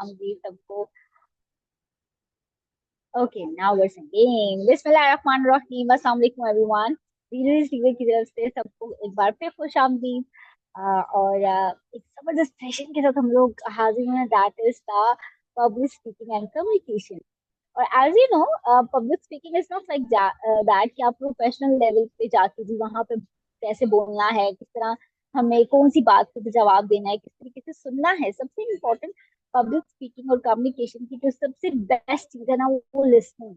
खुशामदीद सबको। Okay, now let's again. बिस्मिल्लाहिर्रहमानिर्रहीम, अस्सलाम वालेकुम एवरीवन। टीवी की तरफ से सबको एक बार फिर खुशामदीद। और एक जबरदस्त सेशन के साथ हम लोग हाजिर हैं, that is the public speaking and communication. और as you know, public speaking is not like that कि आप प्रोफेशनल लेवल पे जाके भी वहां पे कैसे बोलना है, किस तरह हमें कौन सी बात को जवाब देना है, किस तरीके से सुनना है। सबसे इम्पोर्टेंट पब्लिक स्पीकिंग और कम्युनिकेशन की जो सबसे बेस्ट चीज है ना, वो लिसनिंग।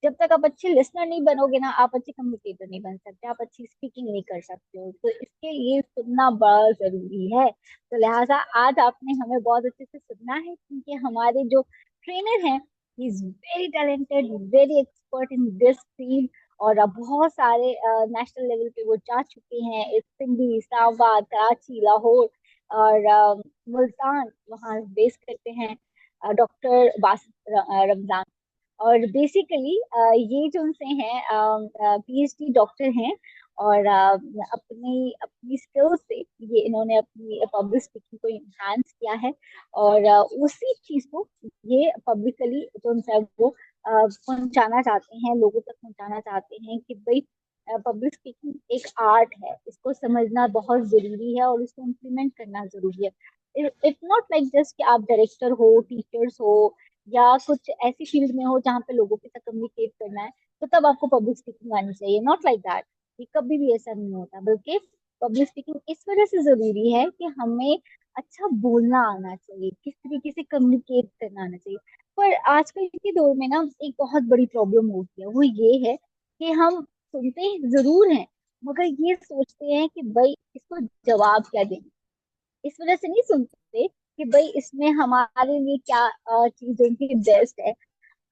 जब तक आप अच्छे लिसनर नहीं बनोगे ना, आप अच्छे कम्युनिकेटर नहीं बन सकते, आप अच्छी स्पीकिंग नहीं कर सकते हो। तो इसके लिए सुनना बड़ा जरूरी है। तो लिहाजा आज आपने हमें बहुत अच्छे से सुनना है, क्योंकि हमारे जो ट्रेनर हैं, he is very talented, very expert in this field. और अब बहुत सारे नेशनल लेवल पे वो जा चुके हैं, इस सिंधी, इस्लामाबाद, कराची, लाहौर और मुल्तान वहाँ बेस करते हैं। डॉक्टर बासित रमजान। और बेसिकली ये जो उनसे हैं, पीएचडी डॉक्टर हैं। और अपनी अपनी स्किल से ये इन्होंने अपनी पब्लिक स्पीकिंग को इन्हांस किया है। और उसी चीज को ये पब्लिकली जो उनसे वो पहुंचाना चाहते हैं, लोगों तक पहुंचाना चाहते हैं कि भाई पब्लिक स्पीकिंग एक आर्ट है, इसको समझना बहुत जरूरी है और इसको इम्प्लीमेंट करना जरूरी है। इट्स नॉट लाइक जस्ट कि आप डायरेक्टर हो, टीचर्स हो, या कुछ ऐसी फील्ड में हो जहाँ पे लोगों के साथ कम्युनिकेट करना है, तो तब आपको पब्लिक स्पीकिंग आनी चाहिए। नॉट लाइक दैट, ये कभी भी ऐसा नहीं होता। बल्कि पब्लिक स्पीकिंग इस वजह से जरूरी है कि हमें अच्छा बोलना आना चाहिए, किस तरीके से कम्युनिकेट करना आना चाहिए। पर आजकल के दौर में ना एक बहुत बड़ी प्रॉब्लम होती है, वो ये है कि हम सुनते जरूर हैं, मगर ये सोचते हैं कि भाई इसको जवाब क्या दें। इस वजह से नहीं सुनते कि भाई इसमें हमारे लिए क्या चीज उनकी बेस्ट है,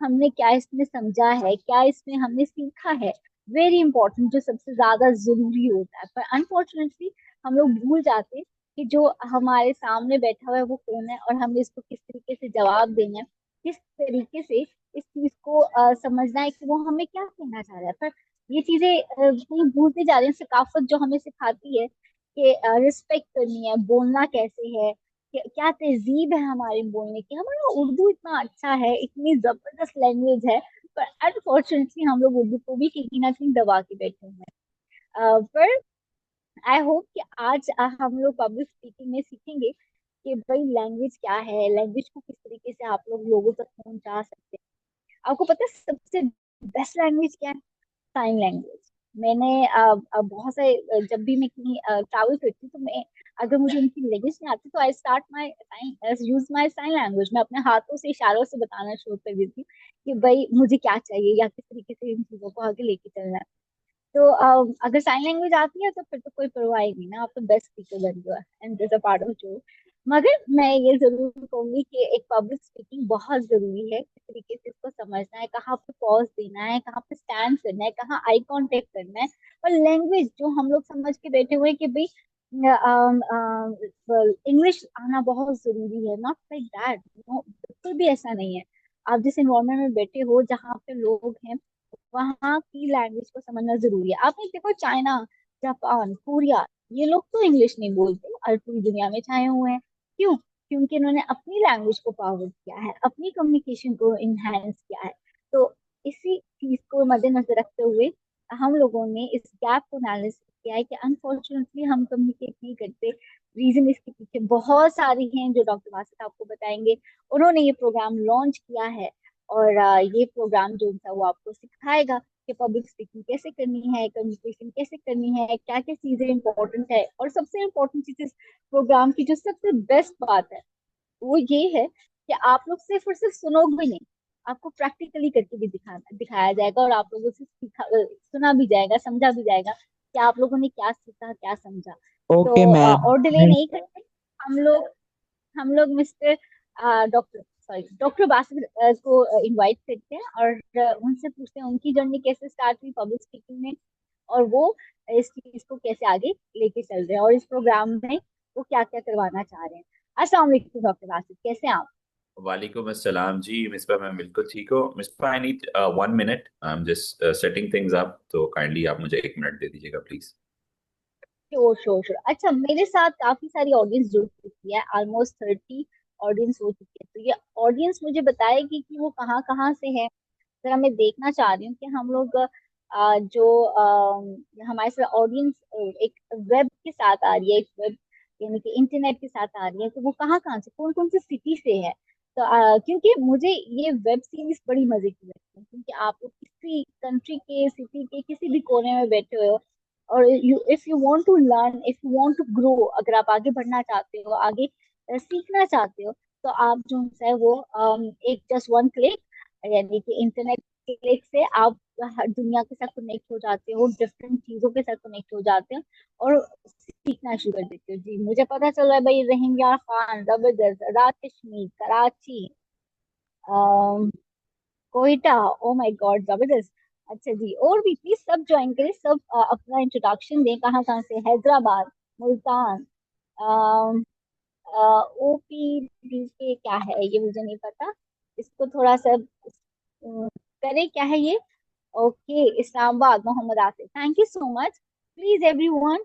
हमने क्या इसमें समझा है, क्या इसमें हमने सीखा है। वेरी इंपॉर्टेंट, जो सबसे ज्यादा जरूरी होता है। पर अनफॉर्चुनेटली हम लोग भूल जाते हैं कि जो हमारे सामने बैठा हुआ है वो कौन है, और हमें इसको किस तरीके से जवाब देना है, किस तरीके से इस चीज को समझना है कि वो हमें क्या कहना चाह रहा है। पर ये चीजें कहीं भूलते जा रहे हैं। सकाफत जो हमें सिखाती है कि रिस्पेक्ट करनी है, बोलना कैसे है, क्या तहजीब है हमारे बोलने की। हमारा उर्दू इतना अच्छा है, इतनी जबरदस्त लैंग्वेज है, पर अनफॉर्चुनेटली हम लोग उर्दू को भी कहीं ना कहीं दबा के बैठे हुए हैं। पर आई होप कि आज हम लोग पब्लिक स्पीकिंग में सीखेंगे कि भाई लैंग्वेज क्या है, लैंग्वेज को किस तरीके से आप लोग लोगों तक पहुंचा सकते हैं। आपको पता है सबसे बेस्ट लैंग्वेज क्या है? Sign language. मैंने बहुत सारे जब भी मैं कहीं ट्रैवल करती हूँ, तो मैं अगर मुझे उनकी लैंग्वेज नहीं आती, तो I start my use my sign language. मैं अपने हाथों से, इशारों से बताना शुरू कर देती हूँ कि भाई मुझे क्या चाहिए, या किस तरीके से इन चीजों को आगे लेके चलना है। तो अगर साइन लैंग्वेज आती है तो फिर तो कोई परवाह ही नहीं ना, आप तो बेस्ट स्पीकर बन गए and this a part of जो। मगर मैं ये जरूर कहूंगी कि एक पब्लिक स्पीकिंग बहुत जरूरी है, किस तरीके से इसको समझना है, कहाँ पे पॉज देना है, कहाँ पे स्टैंड करना है, कहाँ आई कांटेक्ट करना है। और लैंग्वेज जो हम लोग समझ के बैठे हुए हैं कि भाई इंग्लिश आना बहुत जरूरी है, नॉट लाइक दैट, नो, बिल्कुल भी ऐसा नहीं है। आप जिस इन्वायरमेंट में बैठे हो, जहाँ पे लोग हैं, वहाँ की लैंग्वेज को समझना जरूरी है। आपने देखो, चाइना, जापान, कोरिया, ये लोग तो इंग्लिश नहीं बोलते और पूरी दुनिया में छाए हुए हैं। क्यों? क्योंकि इन्होंने अपनी लैंग्वेज को पावर किया है, अपनी कम्युनिकेशन को इनहेंस किया है। तो इसी चीज को मद्देनजर रखते हुए हम लोगों ने इस गैप को एनालिसिस किया है कि अनफॉर्चुनेटली हम कम्युनिकेट नहीं करते। रीजन इसके पीछे बहुत सारी हैं, जो डॉक्टर वासित आपको बताएंगे। उन्होंने ये प्रोग्राम लॉन्च किया है, और ये प्रोग्राम जो था वो आपको सिखाएगा कि पब्लिक स्पीकिंग कैसे करनी है, कम्युनिकेशन कैसे करनी है, क्या क्या चीजें इंपॉर्टेंट है। और सबसे इम्पोर्टेंट चीज इस प्रोग्राम की, जो सबसे बेस्ट बात है, वो ये है कि आप लोग सिर्फ और सिर्फ सुनोगे नहीं, आपको प्रैक्टिकली करके भी दिखाया जाएगा, और आप लोगों से सुना भी जाएगा, समझा भी जाएगा कि आप लोगों ने क्या सीखा, क्या समझा। ओके तो मैम। और डिले नहीं करते, हम लोग mister doctor, sorry, doctor Basit को इनवाइट करते हैं, और उनसे पूछते हैं उनकी जर्नी कैसे स्टार्ट हुई पब्लिक स्पीकिंग में, और वो इस चीज को कैसे आगे लेके चल रहे हैं, और इस प्रोग्राम में वो क्या क्या करवाना चाह रहे हैं। अस्सलाम वालेकुम डॉक्टर बासित, कैसे हैं आप? वालेकुम अस्सलाम जी मिसबा, मैं बिल्कुल ठीक हूँ। Misbah, I need 1 minute, I am just setting things up, तो काइंडली आप मुझे 1 मिनट दे दीजिएगा प्लीज। Sure sure sure. अच्छा, मेरे साथ काफी सारी ऑडियंस जुड़ चुकी है, ऑलमोस्ट 30 ऑडियंस हो चुकी है, तो ये ऑडियंस मुझे बताएगी कि वो कहाँ कहाँ से है। जरा मैं देखना चाह रही हूँ कि हम लोग जो हमारे साथ ऑडियंस एक वेब के साथ आ रही है, एक वेब यानी कि इंटरनेट के साथ आ रही है, तो वो कहाँ कहाँ से, कौन कौन सी सिटी से है। तो क्योंकि मुझे ये वेब सीरीज बड़ी मजे की लगती है, क्योंकि आप लोग किसी कंट्री के, सिटी के किसी भी कोने में बैठे हुए हो, और you if you want to learn, if you want to grow, अगर आप आगे बढ़ना चाहते हो, आगे सीखना चाहते हो, तो आप जो है वो एक जस्ट वन क्लिक, यानी कि इंटरनेट क्लिक से आप हर दुनिया के साथ कनेक्ट हो जाते हो, डिफरेंट चीजों के साथ कनेक्ट हो जाते हो, और सीखना शुरू कर देते हो। जी मुझे पता चल रहा है भाई, रहीम यार खान, जबरदस्त, राज कश्मीर, कराची, अम, कोयटा, ओ माय गॉड जबरदस्त। अच्छा जी, और भी प्लीज सब ज्वाइन करें, सब अपना इंट्रोडक्शन दें, कहाँ कहाँ से, हैदराबाद, मुल्तान, ओपी के क्या है ये मुझे नहीं पता, इसको थोड़ा सा करें, क्या है ये। Okay, Islamabad, Mohammad Asif, thank you so much. Please everyone,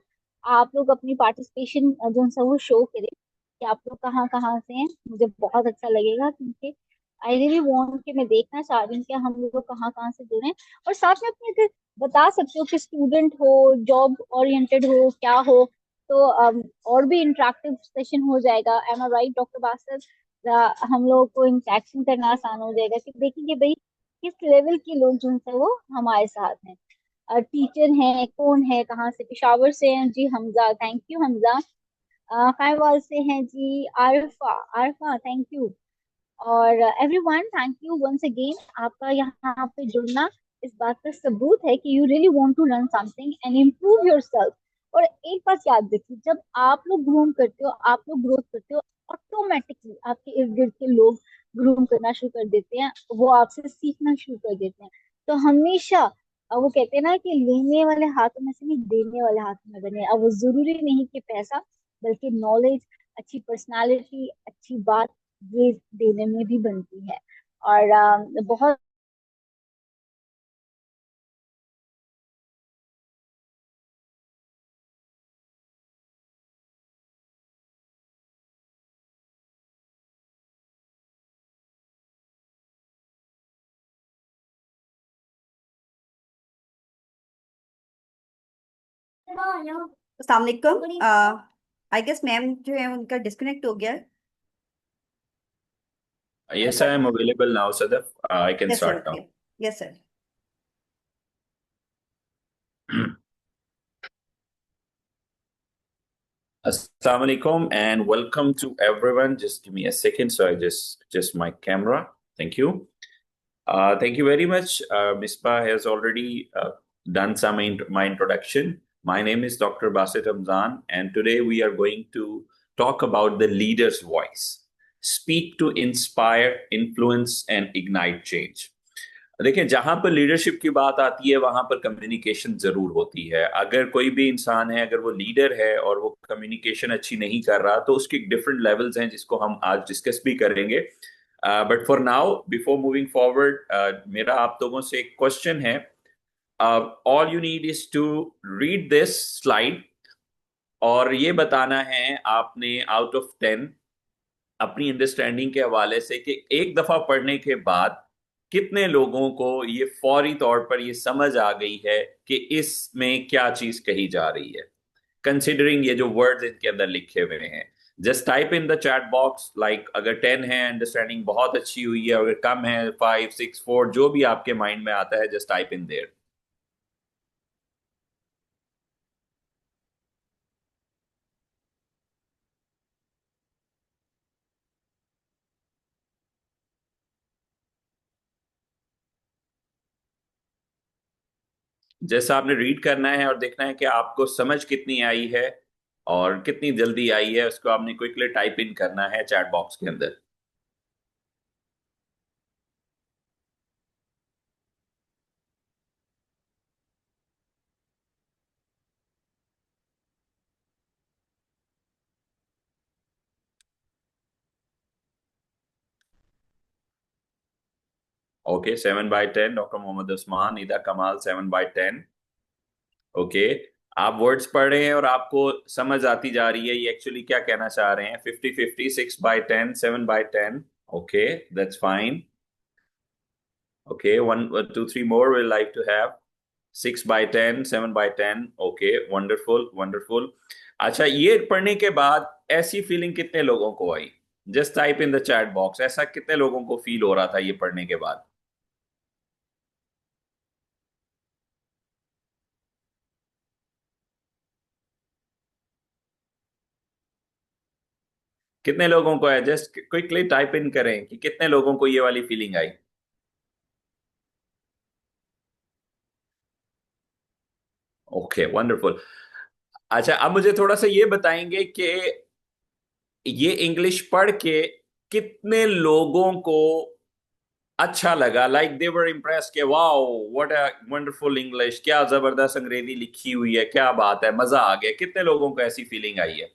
आप लोग अपनी पार्टिसिपेशन जो है वो शो करें कि आप लोग कहाँ कहाँ से हैं, मुझे बहुत अच्छा लगेगा, क्योंकि आई रियली वांट कि मैं देखना चाह रही हूँ कि हम लोग कहाँ कहाँ से जुड़े, और साथ में अपने अगर बता सकते हो कि स्टूडेंट हो, जॉब ओरिएंटेड हो, क्या हो, तो और भी इंटरेक्टिव सेशन हो जाएगा। एम आई राइट डॉक्टर बासर? हम लोगों को इंटरेक्शन करना आसान हो जाएगा कि देखेंगे भाई किस लेवल के लोग जो है वो हमारे साथ हैं। टीचर हैं, कौन है, कहाँ से, पेशावर से हैं जी, हमजा, थैंक यू हमजा। खाईवाल से हैं जी, आरफा, आरफा थैंक यू। और everyone thank you once again, आपका यहाँ पे जुड़ना इस बात का सबूत है कि you really want to learn something and improve yourself. और एक बात याद रखिए, जब आप लोग ग्रूम करते हो, आप लोग ग्रोथ करते हो, ऑटोमेटिकली आपके इर्द गिर्द के लोग ग्रूम करना शुरू कर देते हैं, वो आपसे सीखना शुरू कर देते हैं। तो हमेशा वो कहते हैं ना कि लेने वाले हाथों में से नहीं, देने वाले हाथों में बने। अब वो जरूरी नहीं कि पैसा, बल्कि नॉलेज, अच्छी पर्सनालिटी, अच्छी बात, ये देने में भी बनती है। और बहुत अस्सलाम वालेकुम। आई गेस मैम जो है उनका डिस्कनेक्ट हो गया है। Yes, I am available now, Sadaf. I can yes sir, start okay. now. Yes sir. Assalamu alaikum and welcome to everyone. Just give me a second, so I just my camera. Thank you. Thank you very much. Misbah has already done my introduction. My name is Dr. Basit Ramzan, and today we are going to talk about the leader's voice. Speak to inspire, influence, and ignite change. देखिए, जहां पर leadership की बात आती है वहां पर communication जरूर होती है। अगर कोई भी इंसान है, अगर वो लीडर है और वो कम्युनिकेशन अच्छी नहीं कर रहा, तो उसके डिफरेंट लेवल्स हैं जिसको हम आज डिस्कस भी करेंगे। But for now, before moving forward, मेरा आप लोगों से एक क्वेश्चन है। All you need is to read this slide और ये बताना है आपने आउट ऑफ 10 अपनी अंडरस्टैंडिंग के हवाले से कि एक दफा पढ़ने के बाद कितने लोगों को ये फौरी तौर पर ये समझ आ गई है कि इसमें क्या चीज कही जा रही है, कंसिडरिंग ये जो वर्ड्स इनके अंदर लिखे हुए हैं। Just type in the chat box, like अगर 10 है अंडरस्टैंडिंग बहुत अच्छी हुई है, अगर कम है 5, 6, 4, जो भी आपके माइंड में आता है, जस्ट टाइप इन देयर। जैसा आपने रीड करना है और देखना है कि आपको समझ कितनी आई है और कितनी जल्दी आई है, उसको आपने क्विकली टाइप इन करना है चैट बॉक्स के अंदर। ओके, 7/10, डॉक्टर मोहम्मद उस्मान, ईदा कमाल, 7/10। ओके, आप वर्ड्स पढ़ रहे हैं और आपको समझ आती जा रही है ये एक्चुअली क्या कहना चाह रहे हैं। 50-50, 6/10, 7/10। Okay, that's fine. Okay, 1 2 3 more we'll like to have 6/10, 7/10। Okay, wonderful wonderful. अच्छा, ये पढ़ने के बाद ऐसी फीलिंग कितने लोगों को आई? Just type in the chat box, ऐसा कितने लोगों को फील हो रहा था ये पढ़ने के बाद? कितने लोगों को है? जस्ट क्विकली टाइप इन करें कि कितने लोगों को ये वाली फीलिंग आई। Okay, wonderful. अच्छा, अब मुझे थोड़ा सा ये बताएंगे कि ये इंग्लिश पढ़ के कितने लोगों को अच्छा लगा, लाइक दे वर इम्प्रेस्ड के wow what a wonderful English, क्या जबरदस्त अंग्रेजी लिखी हुई है, क्या बात है, मजा आ गया। कितने लोगों को ऐसी फीलिंग आई है?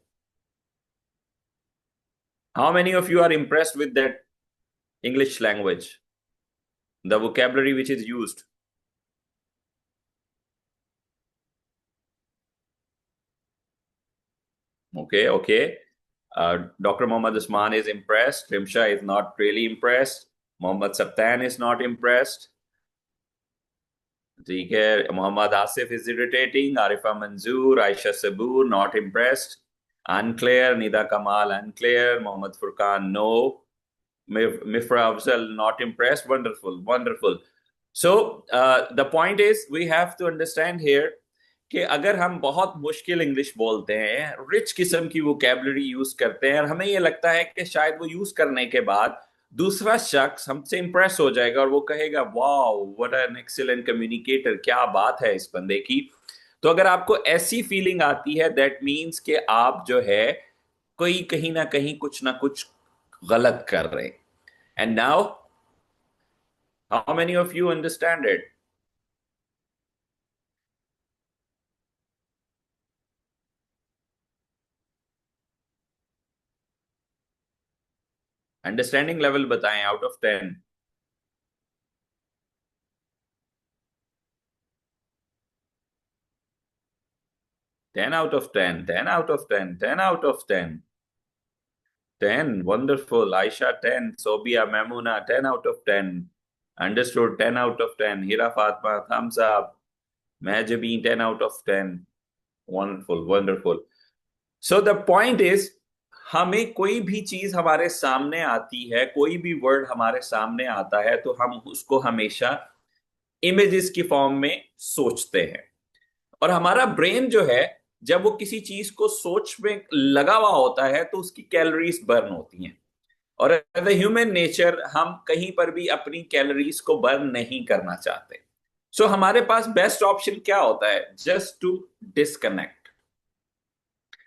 How many of you are impressed with that English language, the vocabulary which is used? Okay, okay. Dr. Mohammad Usman is impressed. Rimsha is not really impressed. Mohammad Saptan is not impressed. ठीक है, Mohammad Asif is irritating. Arifa Manzoor, Aisha Sabur not impressed. Unclear. Nida Kamal unclear. Mohammad Furqan no. Mifra Afzal not impressed. Wonderful, wonderful. So the point is we have to understand here कि अगर हम बहुत मुश्किल English बोलते हैं, rich किस्म की vocabulary use करते हैं और हमें ये लगता है कि शायद वो यूज करने के बाद दूसरा शख्स हमसे इंप्रेस हो जाएगा और वो कहेगा wow what an excellent communicator, क्या बात है इस बंदे की। तो अगर आपको ऐसी फीलिंग आती है दैट मीन्स कि आप जो है कोई कहीं ना कुछ गलत कर रहे हैं। And now how many of you understand it? Understanding level बताएं out of 10। 10 out of 10, 10 out of 10, 10 out of 10, 10. Wonderful. Aisha 10, Sobia Memuna 10 out of 10. Understood, 10 out of 10. Hira Fatma, thumbs up. Majabeen 10 out of 10. Wonderful, wonderful. So the point is, हमें कोई भी चीज हमारे सामने आती है, कोई भी वर्ड हमारे सामने आता है तो हम उसको हमेशा इमेजेस की फॉर्म में सोचते हैं। और हमारा ब्रेन जो है, जब वो किसी चीज को सोच में लगा हुआ होता है तो उसकी कैलोरीज बर्न होती हैं। और एज ए ह्यूमन नेचर हम कहीं पर भी अपनी कैलोरीज को बर्न नहीं करना चाहते। सो हमारे पास बेस्ट ऑप्शन क्या होता है? Just to disconnect.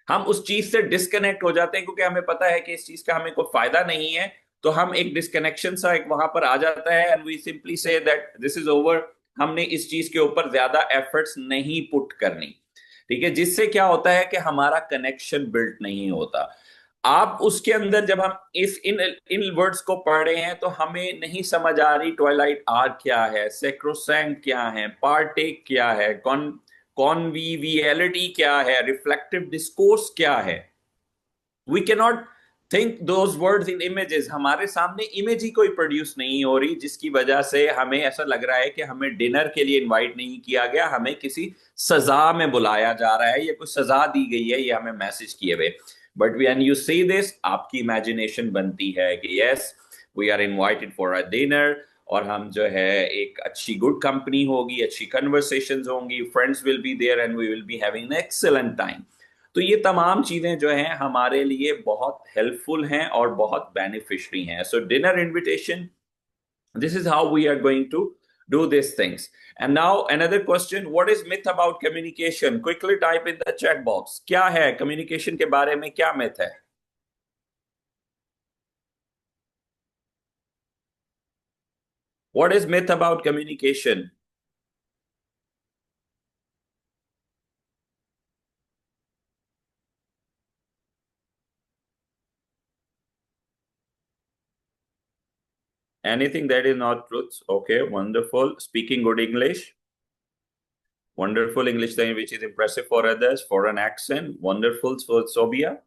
हम उस चीज से डिस्कनेक्ट हो जाते हैं क्योंकि हमें पता है कि इस चीज का हमें कोई फायदा नहीं है। तो हम एक डिस्कनेक्शन सा एक वहां पर आ जाता है and we simply say that this is over. हमने इस चीज के ऊपर ज्यादा एफर्ट्स नहीं पुट करनी। ठीक है, जिससे क्या होता है कि हमारा कनेक्शन बिल्ड नहीं होता। आप उसके अंदर जब हम इस इन इन वर्ड्स को पढ़ रहे हैं तो हमें नहीं समझ आ रही ट्वाइलाइट आर क्या है, सेक्रोसैंक्ट क्या है, पार्टेक क्या है, कॉन्वीवियलिटी क्या है, रिफ्लेक्टिव डिस्कोर्स क्या है। We can not think those words in images. हमारे सामने इमेज ही कोई प्रोड्यूस नहीं हो रही, जिसकी वजह से हमें ऐसा लग रहा है कि हमें डिनर के लिए इनवाइट नहीं किया गया, हमें किसी सजा में बुलाया जा रहा है या कुछ सजा दी गई है, ये हमें मैसेज किए हुए। But when you see this, आपकी इमेजिनेशन बनती है कि yes we are invited for a dinner और हम जो है एक अच्छी गुड कंपनी होगी, अच्छी कन्वर्सेशंस होंगी, friends will be there and we will be having an excellent time. तो ये तमाम चीजें जो हैं हमारे लिए बहुत हेल्पफुल हैं और बहुत बेनिफिशियरी हैं। सो dinner invitation, this is how we are going to do these things. And now another question, what is myth about communication? Quickly type in the chat box. क्या है communication के बारे में, क्या myth है? What is myth about communication? Anything that is not truth. Okay, wonderful. Speaking good English. Wonderful English language which is impressive for others. Foreign accent, wonderful. So Sobia,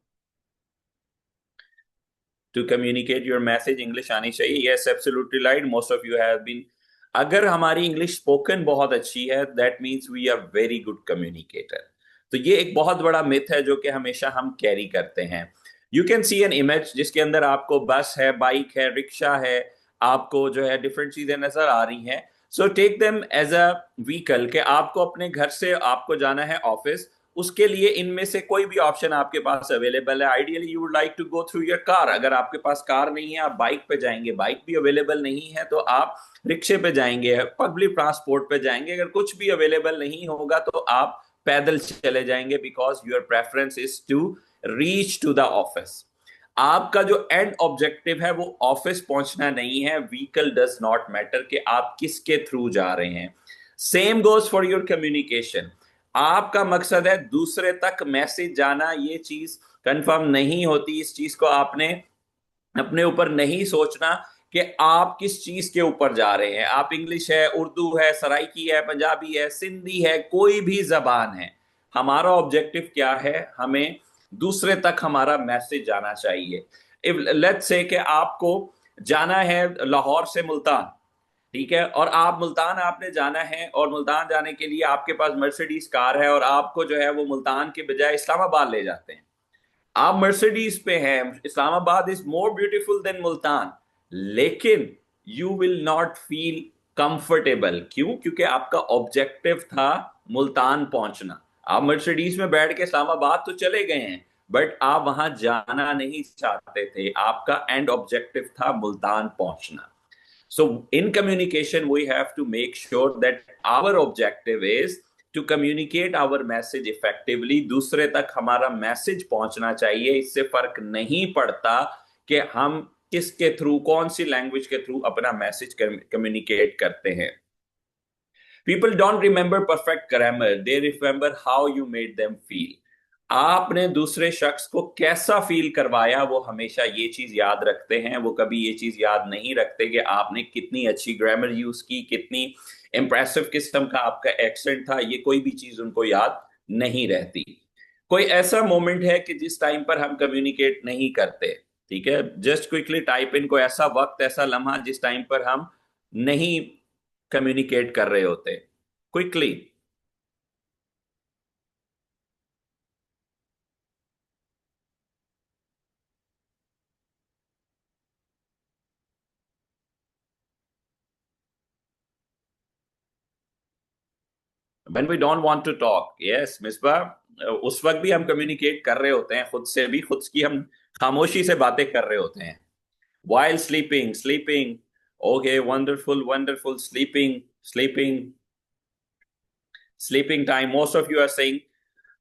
to communicate your message English आनी चाहिए. Yes, absolutely right. Most of you have been. अगर हमारी English spoken बहुत अच्छी है, that means we are very good communicator. तो ये एक बहुत बड़ा मिथ है जो कि हमेशा हम कैरी करते हैं. You can see an image जिसके अंदर आपको बस है, बाइक है, रिक्शा है, आपको जो है डिफरेंट चीजें नजर आ रही हैं. So take them as a vehicle के आपको अपने घर से आपको जाना है ऑफिस. उसके लिए इनमें से कोई भी ऑप्शन आपके पास अवेलेबल है. Ideally you would like to go through your car. अगर आपके पास कार नहीं है, आप बाइक पे जाएंगे. बाइक भी अवेलेबल नहीं है तो आप रिक्शे पे जाएंगे, पब्लिक ट्रांसपोर्ट पे जाएंगे. अगर कुछ भी अवेलेबल नहीं होगा तो आप पैदल चले जाएंगे, because your preference is to reach to the office. आपका जो एंड ऑब्जेक्टिव है वो ऑफिस पहुंचना नहीं है. व्हीकल डज नॉट मैटर कि आप किसके थ्रू जा रहे हैं. Same goes for your communication. आपका मकसद है दूसरे तक मैसेज जाना. ये चीज कंफर्म नहीं होती. इस चीज को आपने अपने ऊपर नहीं सोचना कि आप किस चीज के ऊपर जा रहे हैं. आप इंग्लिश है, उर्दू है, सराइकी है, पंजाबी है, सिंधी है, कोई भी जबान है. हमारा ऑब्जेक्टिव क्या है? हमें दूसरे तक हमारा मैसेज जाना चाहिए. इफ लेट्स से कि आपको जाना है लाहौर से मुल्तान, ठीक है, और आप मुल्तान आपने जाना है, और मुल्तान जाने के लिए आपके पास मर्सिडीज कार है और आपको जो है वो मुल्तान के बजाय इस्लामाबाद ले जाते हैं. आप मर्सिडीज पे हैं. Islamabad is more beautiful than Multan, लेकिन you will not feel comfortable. क्यों? क्योंकि आपका ऑब्जेक्टिव था मुल्तान पहुंचना. आप मर्सिडीज में बैठ के इस्लामाबाद तो चले गए हैं, बट आप वहां जाना नहीं चाहते थे. आपका एंड ऑब्जेक्टिव था मुल्तान पहुंचना. So in communication, we have to make sure that our objective is to communicate our message effectively. दूसरे तक हमारा मैसेज पहुंचना चाहिए. इससे फर्क नहीं पड़ता कि हम किसके थ्रू, कौन सी लैंग्वेज के थ्रू अपना मैसेज कम्युनिकेट करते हैं. People don't remember perfect grammar. They remember how you made them feel. आपने दूसरे शख्स को कैसा फील करवाया, वो हमेशा ये चीज याद रखते हैं. वो कभी ये चीज याद नहीं रखते कि आपने कितनी अच्छी ग्रामर यूज की, कितनी इंप्रेसिव किस्म का आपका एक्सेंट था. ये कोई भी चीज उनको याद नहीं रहती. कोई ऐसा मोमेंट है कि जिस टाइम पर हम कम्युनिकेट नहीं करते? ठीक है, जस्ट क्विकली टाइप इन कोई ऐसा वक्त, ऐसा लम्हा जिस टाइम पर हम नहीं कम्युनिकेट कर रहे होते. Quickly. When we don't want to talk, yes, Misbah, उस वक्त भी हम कम्युनिकेट कर रहे होते हैं खुद से भी. खुद की हम खामोशी से बातें कर रहे होते हैं. While sleeping, sleeping. Okay, wonderful, wonderful. Sleeping, sleeping, sleeping time. Most of you are saying.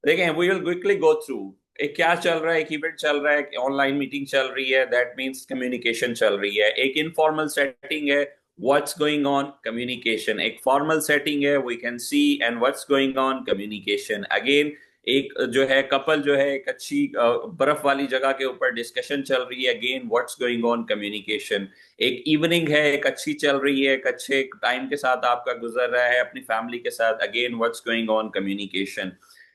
देखें, we will quickly go through. एक क्या चल रहा है, एक इवेंट चल रहा है, ऑनलाइन मीटिंग चल रही है, दैट मीन्स कम्युनिकेशन चल रही है. एक इनफॉर्मल सेटिंग है, व्हाट्स गोइंग ऑन, कम्युनिकेशन. एक फॉर्मल सेटिंग है, we can see and what's going on, communication. Again एक जो है कपल जो है एक अच्छी बर्फ वाली जगह के ऊपर डिस्कशन चल रही है, again what's going on, communication. एक इवनिंग है, एक अच्छी चल रही है, एक अच्छे टाइम के साथ आपका गुजर रहा है अपनी फैमिली के साथ, again what's going on, communication.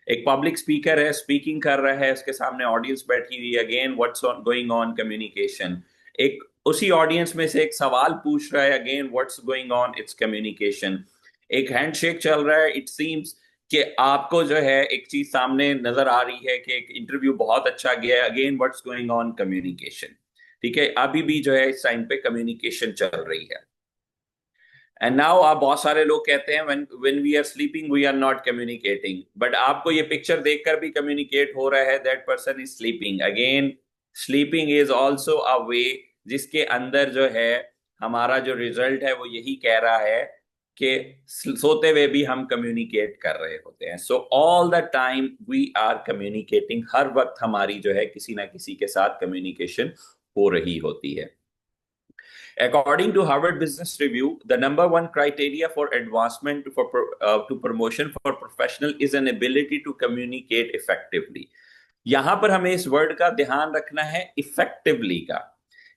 एक पब्लिक स्पीकर है, स्पीकिंग कर रहा है, उसके सामने ऑडियंस बैठी हुई है, again what's going on, communication. एक उसी ऑडियंस में से एक सवाल पूछ रहा है, again what's going on, it's communication. एक हैंडशेक चल रहा है, इट सीम्स कि आपको जो है एक चीज सामने नजर आ रही है कि एक इंटरव्यू बहुत अच्छा गया है, again what's going on, communication. ठीक है, अभी भी जो है इस टाइम पे कम्युनिकेशन चल रही है. एंड नाउ आप बहुत सारे लोग कहते हैं when we are sleeping we are not communicating, but आपको ये पिक्चर देखकर भी कम्युनिकेट हो रहा है, that person is sleeping. Again sleeping is also a way जिसके अंदर जो है हमारा जो रिजल्ट है वो यही कह रहा है कि सोते हुए भी हम कम्युनिकेट कर रहे होते हैं. So all the time we are communicating. हर वक्त हमारी जो है किसी ना किसी के साथ कम्युनिकेशन हो रही होती है. According to Harvard Business Review, the number one criteria for advancement to promotion for professional is an ability to communicate effectively. यहां पर हमें इस वर्ड का ध्यान रखना है, इफेक्टिवली का,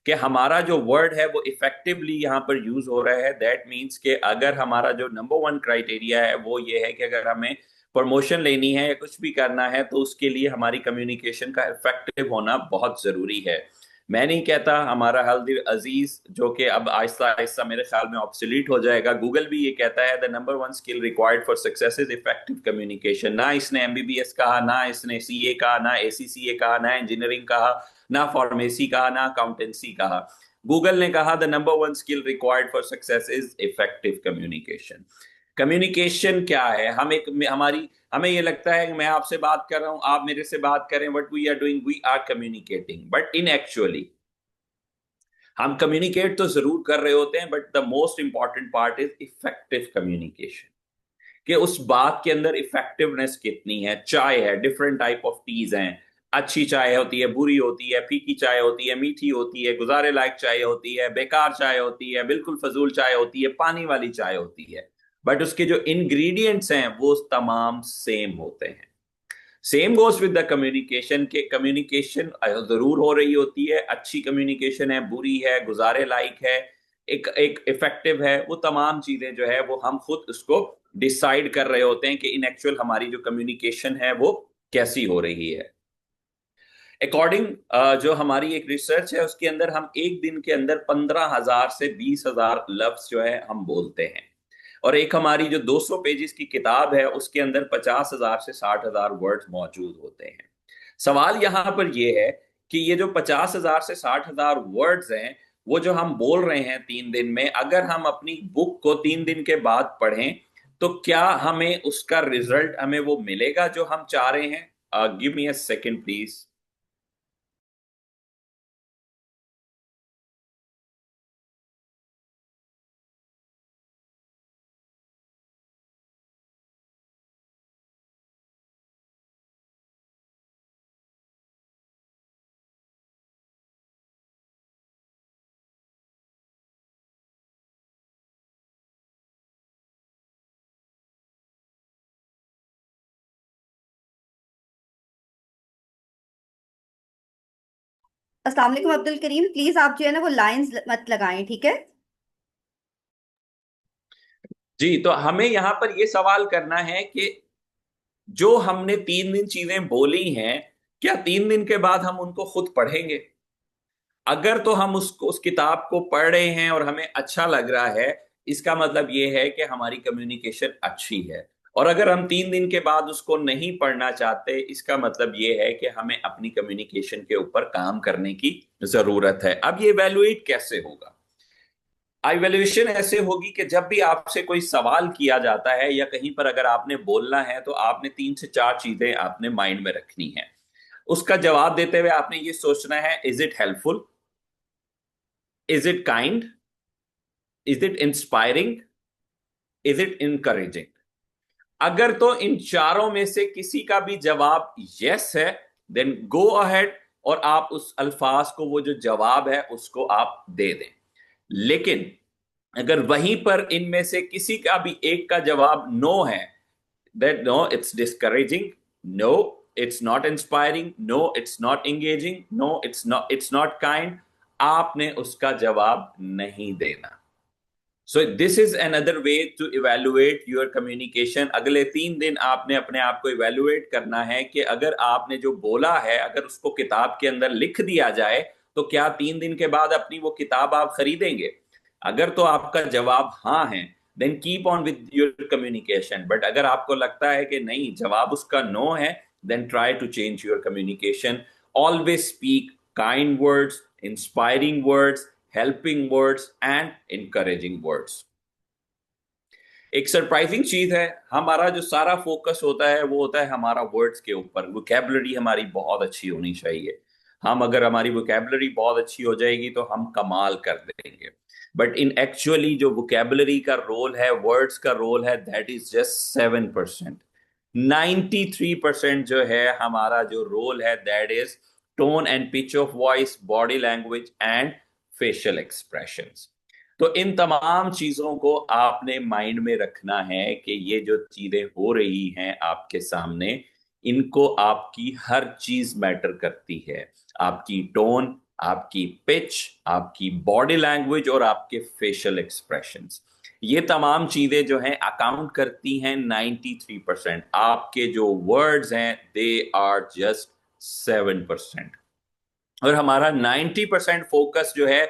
कि हमारा जो वर्ड है वो इफेक्टिवली यहाँ पर यूज हो रहा है। दैट मीन्स कि अगर हमारा जो नंबर वन क्राइटेरिया है वो ये है कि अगर हमें प्रमोशन लेनी है या कुछ भी करना है तो उसके लिए हमारी कम्युनिकेशन का इफेक्टिव होना बहुत जरूरी है। मैं नहीं कहता हमारा हल्दी अजीज जो कि अब आहिस्ता आहिस्ता मेरे ख्याल में ऑब्सोलीट हो जाएगा, गूगल भी ये कहता है the number one skill required for success is effective communication. ना इसने एमबीबीएस कहा, ना इसने सीए कहा, ना एसीसीए कहा, ना इंजीनियरिंग कहा, ना फार्मेसी कहा, ना अकाउंटेंसी कहा। गूगल ने कहा the number one skill required for success is effective communication. Communication क्या है? हमें ये लगता है कि मैं आपसे बात कर रहा हूं, आप मेरे से बात करें, what we are doing, we are communicating. But in actually हम कम्युनिकेट तो जरूर कर रहे होते हैं, but the most important part is effective communication, कि उस बात के अंदर इफेक्टिवनेस कितनी है। चाय है, डिफरेंट टाइप ऑफ टीज हैं। अच्छी चाय होती है, बुरी होती है, फीकी चाय होती है, मीठी होती है, गुजारे लायक चाय होती है, बेकार चाय होती है, बिल्कुल फजूल चाय होती है, पानी वाली चाय होती है। बट उसके जो इंग्रेडिएंट्स हैं वो तमाम सेम होते हैं। Same goes with the communication, के कम्युनिकेशन जरूर हो रही होती है, अच्छी कम्युनिकेशन है, बुरी है, गुजारे लायक है, एक एक इफेक्टिव है, वो तमाम चीजें जो है वो हम खुद उसको डिसाइड कर रहे होते हैं कि इन एक्चुअल हमारी जो कम्युनिकेशन है वो कैसी हो रही है। अकॉर्डिंग जो हमारी एक रिसर्च है उसके अंदर हम एक दिन के अंदर 15,000 से 20,000 लफ्ज जो है हम बोलते हैं, और एक हमारी जो 200 पेजेस की किताब है उसके अंदर 50,000 से 60,000 वर्ड्स मौजूद होते हैं। सवाल यहां पर यह है कि ये जो 50,000 से 60,000 वर्ड्स हैं वो जो हम बोल रहे हैं 3 दिन में, अगर हम अपनी बुक को 3 दिन के बाद पढ़ें तो क्या हमें उसका रिजल्ट हमें वो मिलेगा जो हम चाह रहे हैं? Give me a second please. अस्सलाम वालेकुम अब्दुल करीम, प्लीज आप जो है ना वो लाइंस मत लगाएं, ठीक है? जी, तो हमें यहां पर ये सवाल करना है कि जो हमने 3 दिन चीजें बोली हैं, क्या 3 दिन के बाद हम उनको खुद पढ़ेंगे? अगर तो हम उसको उस किताब को पढ़ रहे हैं और हमें अच्छा लग रहा है, इसका मतलब ये है कि हमारी कम्युनिकेशन अच्छी है। और अगर हम 3 दिन के बाद उसको नहीं पढ़ना चाहते, इसका मतलब ये है कि हमें अपनी कम्युनिकेशन के ऊपर काम करने की जरूरत है। अब ये इवैल्यूएट कैसे होगा? इवैल्यूएशन ऐसे होगी कि जब भी आपसे कोई सवाल किया जाता है या कहीं पर अगर आपने बोलना है तो आपने 3 से 4 चीजें आपने माइंड में रखनी है। उसका जवाब देते हुए आपने ये सोचना है, is it helpful, is it kind, is it inspiring, is it encouraging. अगर तो इन चारों में से किसी का भी जवाब यस है, देन गो अहेड और आप उस अल्फाज को, वो जो जवाब है उसको आप दे दें। लेकिन अगर वहीं पर इनमें से किसी का भी एक का जवाब नो है, that no, it's discouraging, no, it's not inspiring, no, it's not engaging, no, it's not kind, आपने उसका जवाब नहीं देना। So this is another way to evaluate your communication. अगले 3 दिन आपने अपने आप को इवेलुएट करना है कि अगर आपने जो बोला है अगर उसको किताब के अंदर लिख दिया जाए तो क्या 3 दिन के बाद अपनी वो किताब आप खरीदेंगे? अगर तो आपका जवाब हाँ है, then keep on with your communication. But अगर आपको लगता है कि नहीं, जवाब उसका नो है, then try to change your communication. Always speak kind words, inspiring words, helping words and encouraging words. एक सरप्राइजिंग चीज है, हमारा जो सारा फोकस होता है वो होता है हमारा वर्ड्स के ऊपर। वोकैबुलरी हमारी बहुत अच्छी होनी चाहिए। हम अगर हमारी वोकैबुलरी बहुत अच्छी हो जाएगी तो हम कमाल कर देंगे। बट इन एक्चुअली जो वोकैबुलरी का रोल है, वर्ड्स का रोल है, दैट इज जस्ट 7%। 93% जो है हमारा जो रोल है, that is tone and pitch of voice, body language and facial expressions. तो इन तमाम चीजों को आपने माइंड में रखना है कि ये जो चीजें हो रही हैं आपके सामने, इनको आपकी हर चीज मैटर करती है। आपकी टोन, आपकी पिच, आपकी बॉडी लैंग्वेज और आपके फेशियल एक्सप्रेशंस। ये तमाम चीजें जो हैं अकाउंट करती हैं 93%। आपके जो वर्ड्स हैं दे आर जस्ट 7%। और हमारा 90% फोकस जो है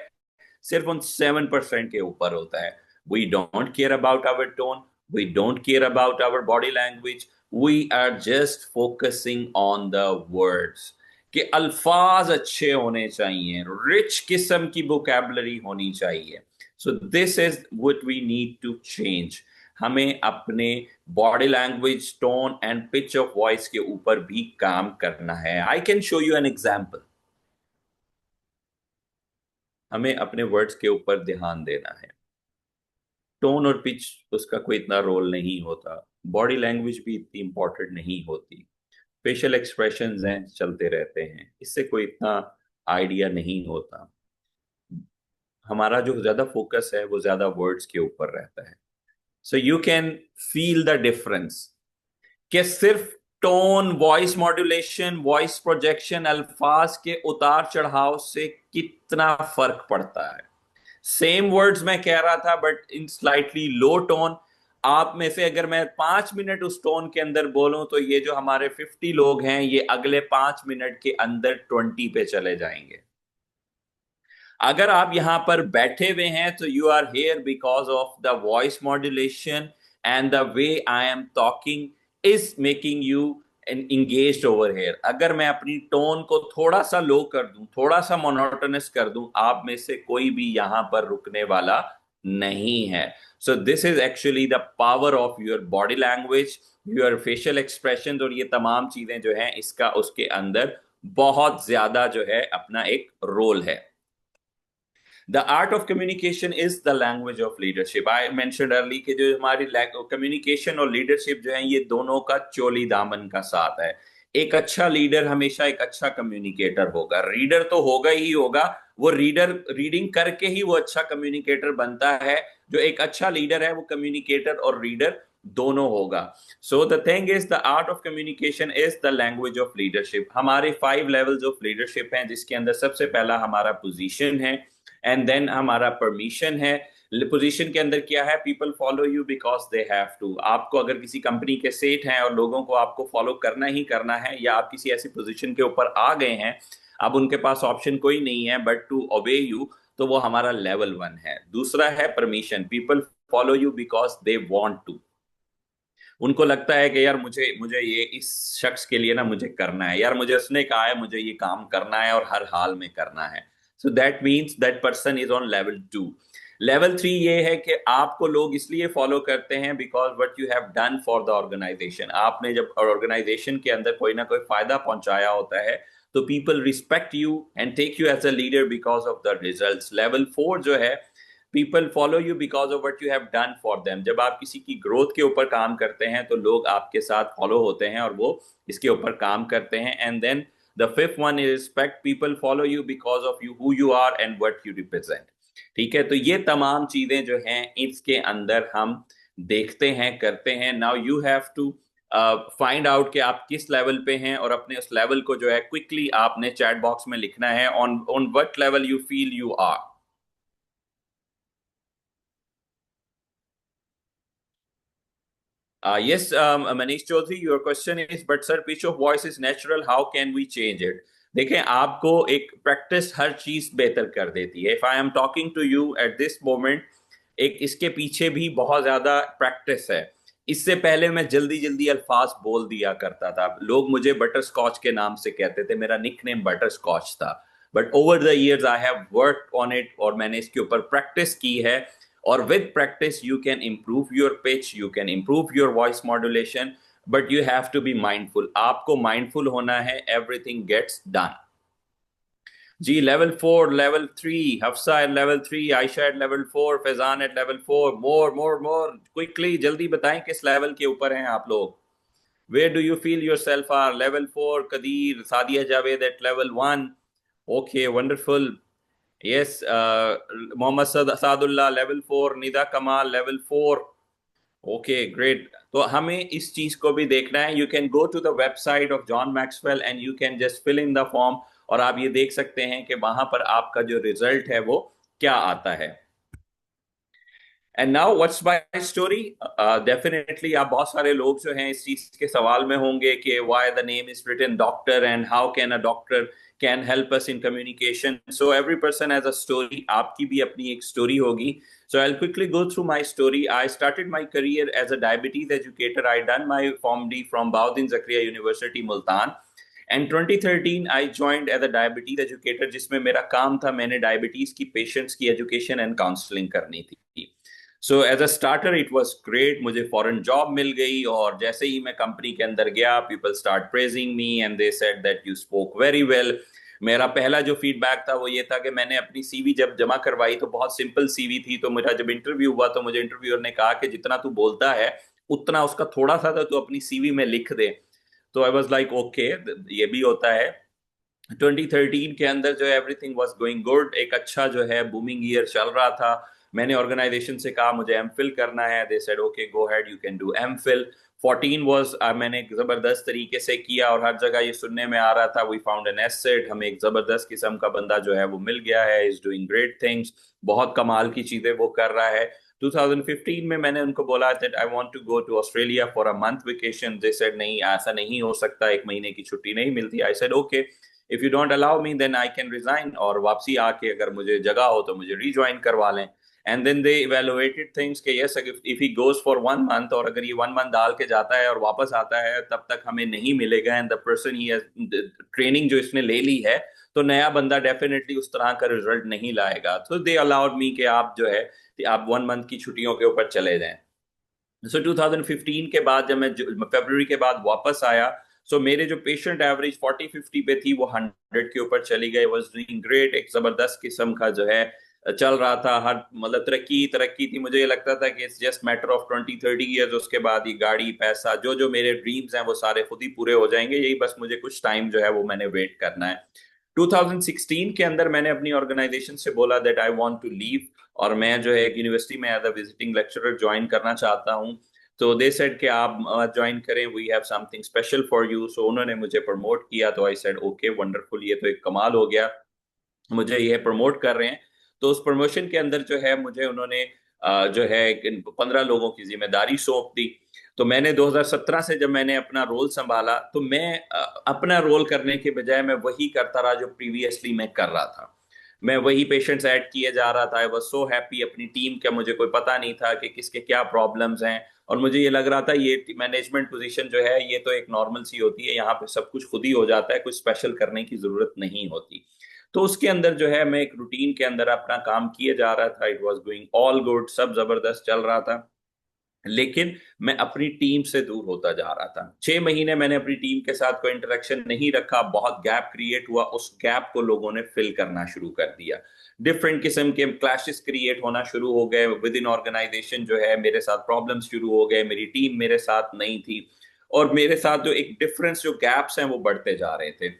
सिर्फ उन 7% के ऊपर होता है। We don't care about our tone, we don't care about our body language, we are just focusing on the words कि अल्फाज अच्छे होने चाहिए, रिच किस्म की वोकैबुलरी होनी चाहिए। So this is what we need to change. हमें अपने body language, tone and pitch of voice के ऊपर भी काम करना है। I can show you an example. हमें अपने वर्ड्स के ऊपर ध्यान देना है। टोन और पिच उसका कोई इतना रोल नहीं होता, बॉडी लैंग्वेज भी इतनी इंपॉर्टेंट नहीं होती, फेशियल एक्सप्रेशंस हैं चलते रहते हैं, इससे कोई इतना आइडिया नहीं होता। हमारा जो ज्यादा फोकस है वो ज्यादा वर्ड्स के ऊपर रहता है। So you can feel the difference कि सिर्फ tone, voice modulation, voice projection, अल्फाज के उतार चढ़ाव से कितना फर्क पड़ता है। सेम वर्ड्स मैं कह रहा था but in slightly low tone. आप में से अगर मैं 5 मिनट उस टोन के अंदर बोलूं तो ये जो हमारे 50 लोग हैं ये अगले 5 मिनट के अंदर 20 पे चले जाएंगे। अगर आप यहां पर बैठे हुए हैं तो you are here because of the voice modulation and the way I am talking is making you engaged over here। अगर मैं अपनी टोन को थोड़ा सा लो कर दूं, थोड़ा सा मोनोटोनस कर दूं, आप में से कोई भी यहां पर रुकने वाला नहीं है। सो this is actually the power of your body language, your facial expression, और ये तमाम चीजें जो हैं इसका उसके अंदर बहुत ज्यादा जो है अपना एक रोल है। The art of communication is the language of leadership. I mentioned early कि जो हमारी कम्युनिकेशन और लीडरशिप जो है ये दोनों का चोली दामन का साथ है। एक अच्छा लीडर हमेशा एक अच्छा कम्युनिकेटर होगा। रीडर तो होगा ही होगा, वो रीडिंग करके ही वो अच्छा कम्युनिकेटर बनता है। जो एक अच्छा लीडर है वो कम्युनिकेटर और रीडर दोनों होगा। So the thing is the art of communication is the language of leadership. हमारे 5 लेवल्स ऑफ लीडरशिप हैं जिसके अंदर सबसे पहला हमारा पोजीशन है एंड देन हमारा परमिशन है। पोजीशन के अंदर क्या है? People follow you because they have to. आपको अगर किसी कंपनी के सेठ हैं और लोगों को आपको फॉलो करना ही करना है, या आप किसी ऐसी पोजीशन के ऊपर आ गए हैं अब उनके पास ऑप्शन कोई नहीं है बट टू ओबे यू, तो वो हमारा लेवल 1 है। दूसरा है permission. People follow you because they want to. उनको लगता है कि यार मुझे मुझे ये इस शख्स के लिए ना मुझे करना है, यार मुझे उसने कहा है मुझे ये काम करना है और हर हाल में करना है। So that means that person is on level 2। Level 3 ये है कि आपको लोग इसलिए फॉलो करते हैं because what you have done for the organisation. आपने जब ऑर्गेनाइजेशन के अंदर कोई ना कोई फायदा पहुंचाया होता है तो people respect you and take you as a leader because of the results. Level 4 जो है people follow you because of what you have done for them. जब आप किसी की ग्रोथ के ऊपर काम करते हैं तो लोग आपके साथ फॉलो होते हैं और वो इसके ऊपर काम करते हैं। And then the 5th one is respect. People follow you because of you who you are and what you represent. ठीक है, तो ये तमाम चीजें जो हैं इसके अंदर हम देखते हैं, करते हैं। Now you have to find out कि आप किस लेवल पे हैं और अपने उस लेवल को जो है क्विकली आपने चैट बॉक्स में लिखना है on what level you feel you are. Yes, Manish Chaudhary, your question is, but sir, pitch of voice is natural. How can we change it? देखें, आपको एक प्रैक्टिस हर चीज बेहतर कर देती है। If I am talking to you at this moment, एक इसके पीछे भी बहुत ज्यादा प्रैक्टिस है। इससे पहले मैं जल्दी जल्दी अल्फाज बोल दिया करता था। लोग मुझे बटर स्कॉच के नाम से कहते थे, मेरा निकनेम बटर स्कॉच था। But over the years I have work on it और मैंने इसके ऊपर प्रैक्टिस की है। और with practice you can improve your pitch, you can improve your voice modulation, but you have to be mindful। आपको mindful होना है, everything gets done। Ji, level 4, level 3, Hafsa at level 3, Ayesha at level 4, Faizan at level 4, more quickly, जल्दी बताएं किस level के ऊपर हैं आप लोग। Where do you feel yourself are? Level 4, Kadir, Sadia Javed at level 1। Okay, wonderful। Yes, Mohammad Sadullah level 4, Nida Kamal level 4। Okay, great। तो हमें इस चीज को भी देखना है। You can go to the website of John Maxwell and you can just fill in the form और आप ये देख सकते हैं कि वहां पर आपका जो रिजल्ट है वो क्या आता है। And now what's my story. Definitely आप बहुत सारे लोग जो हैं इस चीज के सवाल में होंगे कि why the name is written doctor and how can a doctor can help us in communication. So every person has a story, आपकी भी अपनी एक स्टोरी होगी। So I'll quickly go through my story. I started my career as a diabetes educator. I done my PharmD from Bauddin Zakaria University, Multan. And 2013 I joined as a diabetes educator, जिसमें मेरा काम था, मैंने diabetes की patients की education and counselling करनी थी। So as a starter it was great, मुझे फॉरेन जॉब मिल गई और जैसे ही मैं कंपनी के अंदर गया, people start praising me and they said that you spoke very well. मेरा पहला जो फीडबैक था वो ये था कि मैंने अपनी सीवी जब जमा करवाई तो बहुत सिंपल सीवी थी, तो मेरा जब इंटरव्यू हुआ तो मुझे इंटरव्यूअर ने कहा कि जितना तू बोलता है उतना उसका थोड़ा सा था तो अपनी सीवी में लिख दे। तो आई वाज लाइक ओके, ये भी होता है। 2013 के अंदर जो है एवरीथिंग वाज गोइंग गुड, एक अच्छा जो है बूमिंग ईयर चल रहा था। मैंने ऑर्गेनाइजेशन से कहा मुझे एमफिल करना है, they said okay go ahead you can do MPhil. 14 was मैंने एक जबरदस्त तरीके से किया और हर जगह ये सुनने में आ रहा था वी फाउंड एन एसेट, हमें एक जबरदस्त किस्म का बंदा जो है वो मिल गया है, इज डूइंग ग्रेट थिंग्स, बहुत कमाल की चीजें वो कर रहा है। 2015 में मैंने उनको बोला that I want to go to Australia for a month vacation, they said नहीं ऐसा नहीं हो सकता, एक महीने की छुट्टी नहीं मिलती। I said okay if you don't allow me then I can resign, और वापसी आके अगर मुझे जगह हो तो मुझे रिज्वाइन करवा लें। And then they evaluated things कि yes if he goes for 1 month, और अगर ये 1 मंथ डाल के जाता है और वापस आता है तब तक हमें नहीं मिलेगा, and the person he training जो इसने ले ली है तो नया बंदा डेफिनेटली उस तरह का रिजल्ट नहीं लाएगा। तो दे अलाउड मी कि आप जो है आप 1 मंथ की छुट्टियों के ऊपर चले जाएं। सो 2015 के बाद जब मैं फरवरी के बाद वापस आया, सो मेरे जो पेशेंट एवरेज 40-50 पे थी वो 100 के ऊपर चली गई, वाज डूइंग ग्रेट, एक जबरदस्त किस्म का जो है चल रहा था। हर मतलब तरक्की तरक्की थी, मुझे ये लगता था कि it's just matter of 20-30 years, उसके बाद ये गाड़ी पैसा जो जो मेरे ड्रीम्स हैं वो सारे खुद ही पूरे हो जाएंगे, यही बस मुझे कुछ टाइम जो है वो मैंने वेट करना है। 2016 के अंदर मैंने अपनी ऑर्गेनाइजेशन से बोला that I want to leave, और मैं जो है एक यूनिवर्सिटी में as a visiting lecturer join करना चाहता हूं। तो दे सेड कि आप ज्वाइन करें, we have something special for you. So उन्होंने मुझे प्रमोट किया, तो आई सेड ओके वंडरफुल, ये तो एक कमाल हो गया, मुझे ये प्रमोट कर रहे हैं। तो उस प्रमोशन के अंदर जो है मुझे उन्होंने जो है 15 लोगों की जिम्मेदारी सौंप दी। तो मैंने 2017 से जब मैंने अपना रोल संभाला तो मैं अपना रोल करने के बजाय मैं वही करता रहा जो प्रीवियसली मैं कर रहा था। मैं वही पेशेंट्स ऐड किए जा रहा था। आई वाज सो हैप्पी, अपनी टीम का मुझे कोई पता नहीं था कि किसके क्या प्रॉब्लम्स हैं, और मुझे ये लग रहा था ये मैनेजमेंट पोजीशन जो है ये तो एक नॉर्मल सी होती है, यहाँ पे सब कुछ खुद ही हो जाता है, कुछ स्पेशल करने की जरूरत नहीं होती। तो उसके अंदर जो है मैं एक रूटीन के अंदर अपना काम किए जा रहा था, it was going all good, सब जबरदस्त चल रहा था। लेकिन मैं अपनी टीम से दूर होता जा रहा था। 6 महीने मैंने अपनी टीम के साथ कोई इंटरेक्शन नहीं रखा, बहुत गैप क्रिएट हुआ, उस गैप को लोगों ने फिल करना शुरू कर दिया। डिफरेंट किस्म के क्लैशेस क्रिएट होना शुरू हो गए विद इन ऑर्गेनाइजेशन, जो है मेरे साथ प्रॉब्लम्स शुरू हो गए, मेरी टीम मेरे साथ नहीं थी, और मेरे साथ जो एक डिफरेंस जो गैप्स हैं वो बढ़ते जा रहे थे।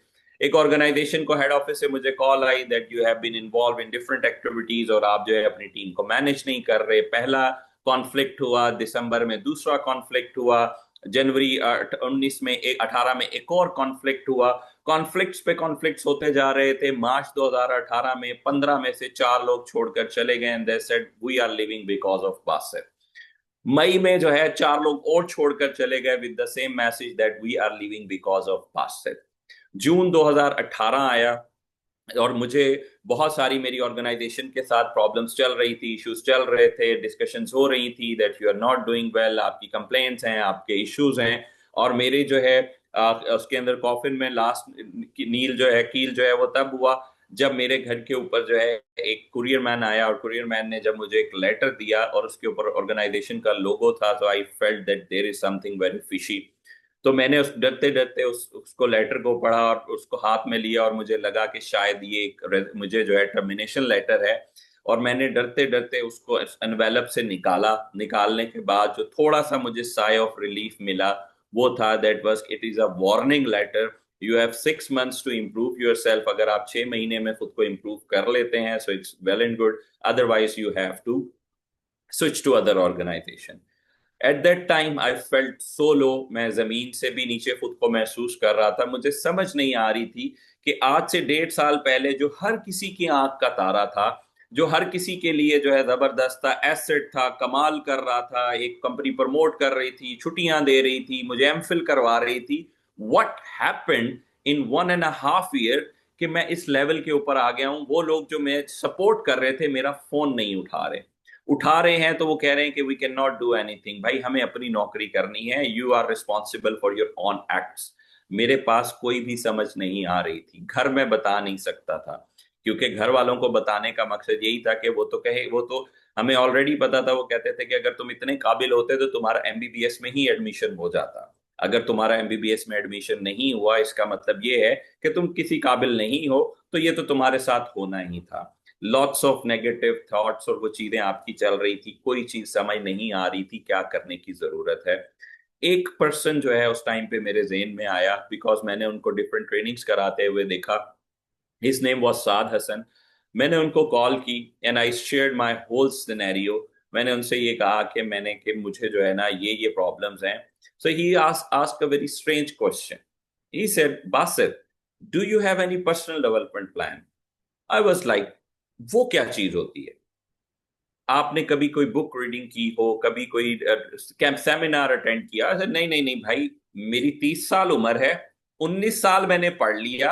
एक ऑर्गेनाइजेशन को हेड ऑफिस से मुझे कॉल आई that you have been involve in different activities और आप जो है अपनी टीम को मैनेज नहीं कर रहे। पहला कॉन्फ्लिक्ट हुआ दिसंबर में, दूसरा कॉन्फ्लिक्ट हुआ जनवरी 19 में, 18 में एक और कॉन्फ्लिक्ट हुआ। कॉन्फ्लिक्ट्स पे कॉन्फ्लिक्ट्स होते जा रहे थे। मार्च 2018 में 15 में से 4 लोग छोड़कर चले गए, and they said we are living because of Basit. मई में जो है 4 लोग और छोड़कर चले गए with the same message that we are living because of Basit. जून 2018 आया और मुझे बहुत सारी मेरी ऑर्गेनाइजेशन के साथ प्रॉब्लम्स चल रही थी, इश्यूज चल रहे थे, डिस्कशंस हो रही थी that you are not doing well, आपकी कंप्लेंट्स हैं, आपके इश्यूज हैं। और मेरे जो है उसके अंदर कॉफिन में लास्ट नील जो है कील जो है वो तब हुआ जब मेरे घर के ऊपर जो है एक कुरियर मैन आया, और कुरियर मैन ने जब मुझे एक लेटर दिया और उसके ऊपर ऑर्गेनाइजेशन का लोगो था, तो I felt that there is something very fishy. तो मैंने उस डरते डरते उसको लेटर को पढ़ा और उसको हाथ में लिया, और मुझे लगा कि शायद ये मुझे जो है टर्मिनेशन लेटर है। और मैंने डरते डरते उसको एनवेलप से निकाला। निकालने के बाद जो थोड़ा सा मुझे साई ऑफ रिलीफ मिला वो था that was it is a warning letter, you have 6 months to improve yourself. अगर आप 6 महीने में खुद को इम्प्रूव कर लेते हैं so it's well and good, otherwise you have to switch to other organisation. At that time I felt so low, मैं जमीन से भी नीचे खुद को महसूस कर रहा था। मुझे समझ नहीं आ रही थी कि आज से 1.5 साल पहले जो हर किसी की आंख का तारा था, जो हर किसी के लिए जो है जबरदस्त था, एसेट था, कमाल कर रहा था, एक कंपनी प्रमोट कर रही थी, छुट्टियां दे रही थी, मुझे एमफिल करवा रही थी, व्हाट हैपेंड इन 1.5 year कि मैं इस लेवल के ऊपर आ गया हूं। वो लोग जो मैं सपोर्ट कर रहे थे मेरा फोन नहीं उठा रहे हैं तो वो कह रहे हैं कि we can not do anything. भाई हमें अपनी नौकरी करनी है, you are responsible for your own acts. मेरे पास कोई भी समझ नहीं आ रही थी, घर में बता नहीं सकता था, क्योंकि घर वालों को बताने का मकसद यही था कि वो तो हमें ऑलरेडी पता था। वो कहते थे कि अगर तुम इतने काबिल होते तो तुम्हारा एमबीबीएस में ही एडमिशन हो जाता, अगर तुम्हारा एमबीबीएस में एडमिशन नहीं हुआ इसका मतलब ये है कि तुम किसी काबिल नहीं हो, तो ये तो तुम्हारे साथ होना ही था। लॉट्स ऑफ नेगेटिव थॉट्स और वो चीजें आपकी चल रही थी, कोई चीज समझ नहीं आ रही थी क्या करने की जरूरत है। एक पर्सन जो है उस टाइम पे मेरे जेहन में आया, बिकॉज मैंने उनको डिफरेंट ट्रेनिंग्स कराते हुए देखा। His name was Saad Hasan. मैंने उनको कॉल की and I shared my whole scenario. मैंने उनसे ये कहा कि मुझे जो है ना ये प्रॉब्लम्स हैं। So he asked a very strange question. He said, Basit, do you have any personal development plan? I was like, वो क्या चीज होती है? आपने कभी कोई बुक रीडिंग की हो, कभी कोई कैंप सेमिनार अटेंड किया? नहीं नहीं नहीं भाई, मेरी 30 साल उम्र है, 19 साल मैंने पढ़ लिया,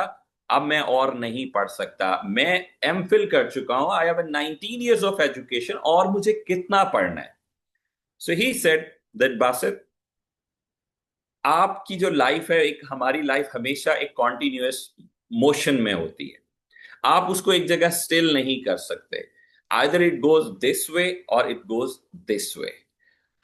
अब मैं और नहीं पढ़ सकता, मैं एमफिल कर चुका हूं, I have 19 years of education, और मुझे कितना पढ़ना है? सो ही सेड दैट, बासित, आपकी जो लाइफ है, एक हमारी लाइफ हमेशा एक कॉन्टिन्यूअस मोशन में होती है, आप उसको एक जगह स्टिल नहीं कर सकते। Either it goes this way और इट गोज दिस वे।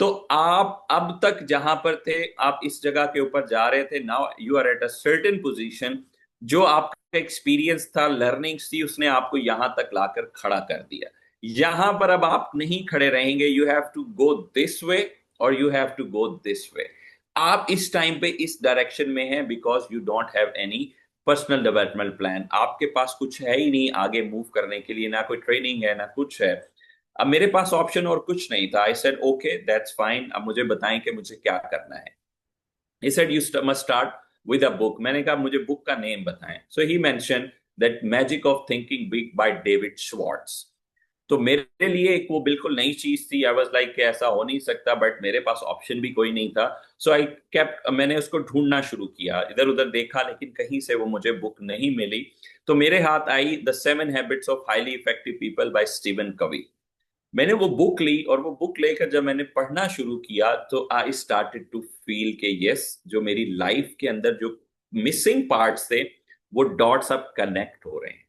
तो आप अब तक जहां पर थे, आप इस जगह के ऊपर जा रहे थे, now you are at a certain position. जो आपका एक्सपीरियंस था, लर्निंग्स थी, उसने आपको यहां तक लाकर खड़ा कर दिया। यहां पर अब आप नहीं खड़े रहेंगे, you have to go this way और you have to go this way. आप इस टाइम पे इस डायरेक्शन में हैं because you don't have any personal development plan. आपके पास कुछ है ही नहीं आगे मूव करने के लिए, ना कोई ट्रेनिंग है ना कुछ है। अब मेरे पास ऑप्शन और कुछ नहीं था। I said okay that's fine, अब मुझे बताएं कि मुझे क्या करना है। He said you must start with a book. मैंने कहा मुझे बुक का नेम बताएं। So he mention that magic of thinking big by David Schwartz. तो मेरे लिए एक वो बिल्कुल नई चीज थी। आई वाज लाइक ऐसा हो नहीं सकता, बट मेरे पास ऑप्शन भी कोई नहीं था। सो आई केप्ट, मैंने उसको ढूंढना शुरू किया, इधर उधर देखा, लेकिन कहीं से वो मुझे बुक नहीं मिली। तो मेरे हाथ आई the 7 habits of highly effective people by Stephen Covey. मैंने वो बुक ली, और वो बुक लेकर जब मैंने पढ़ना शुरू किया तो आई स्टार्टेड टू फील के यस, जो मेरी लाइफ के अंदर जो मिसिंग पार्ट्स थे, वो डॉट्स अब कनेक्ट हो रहे हैं।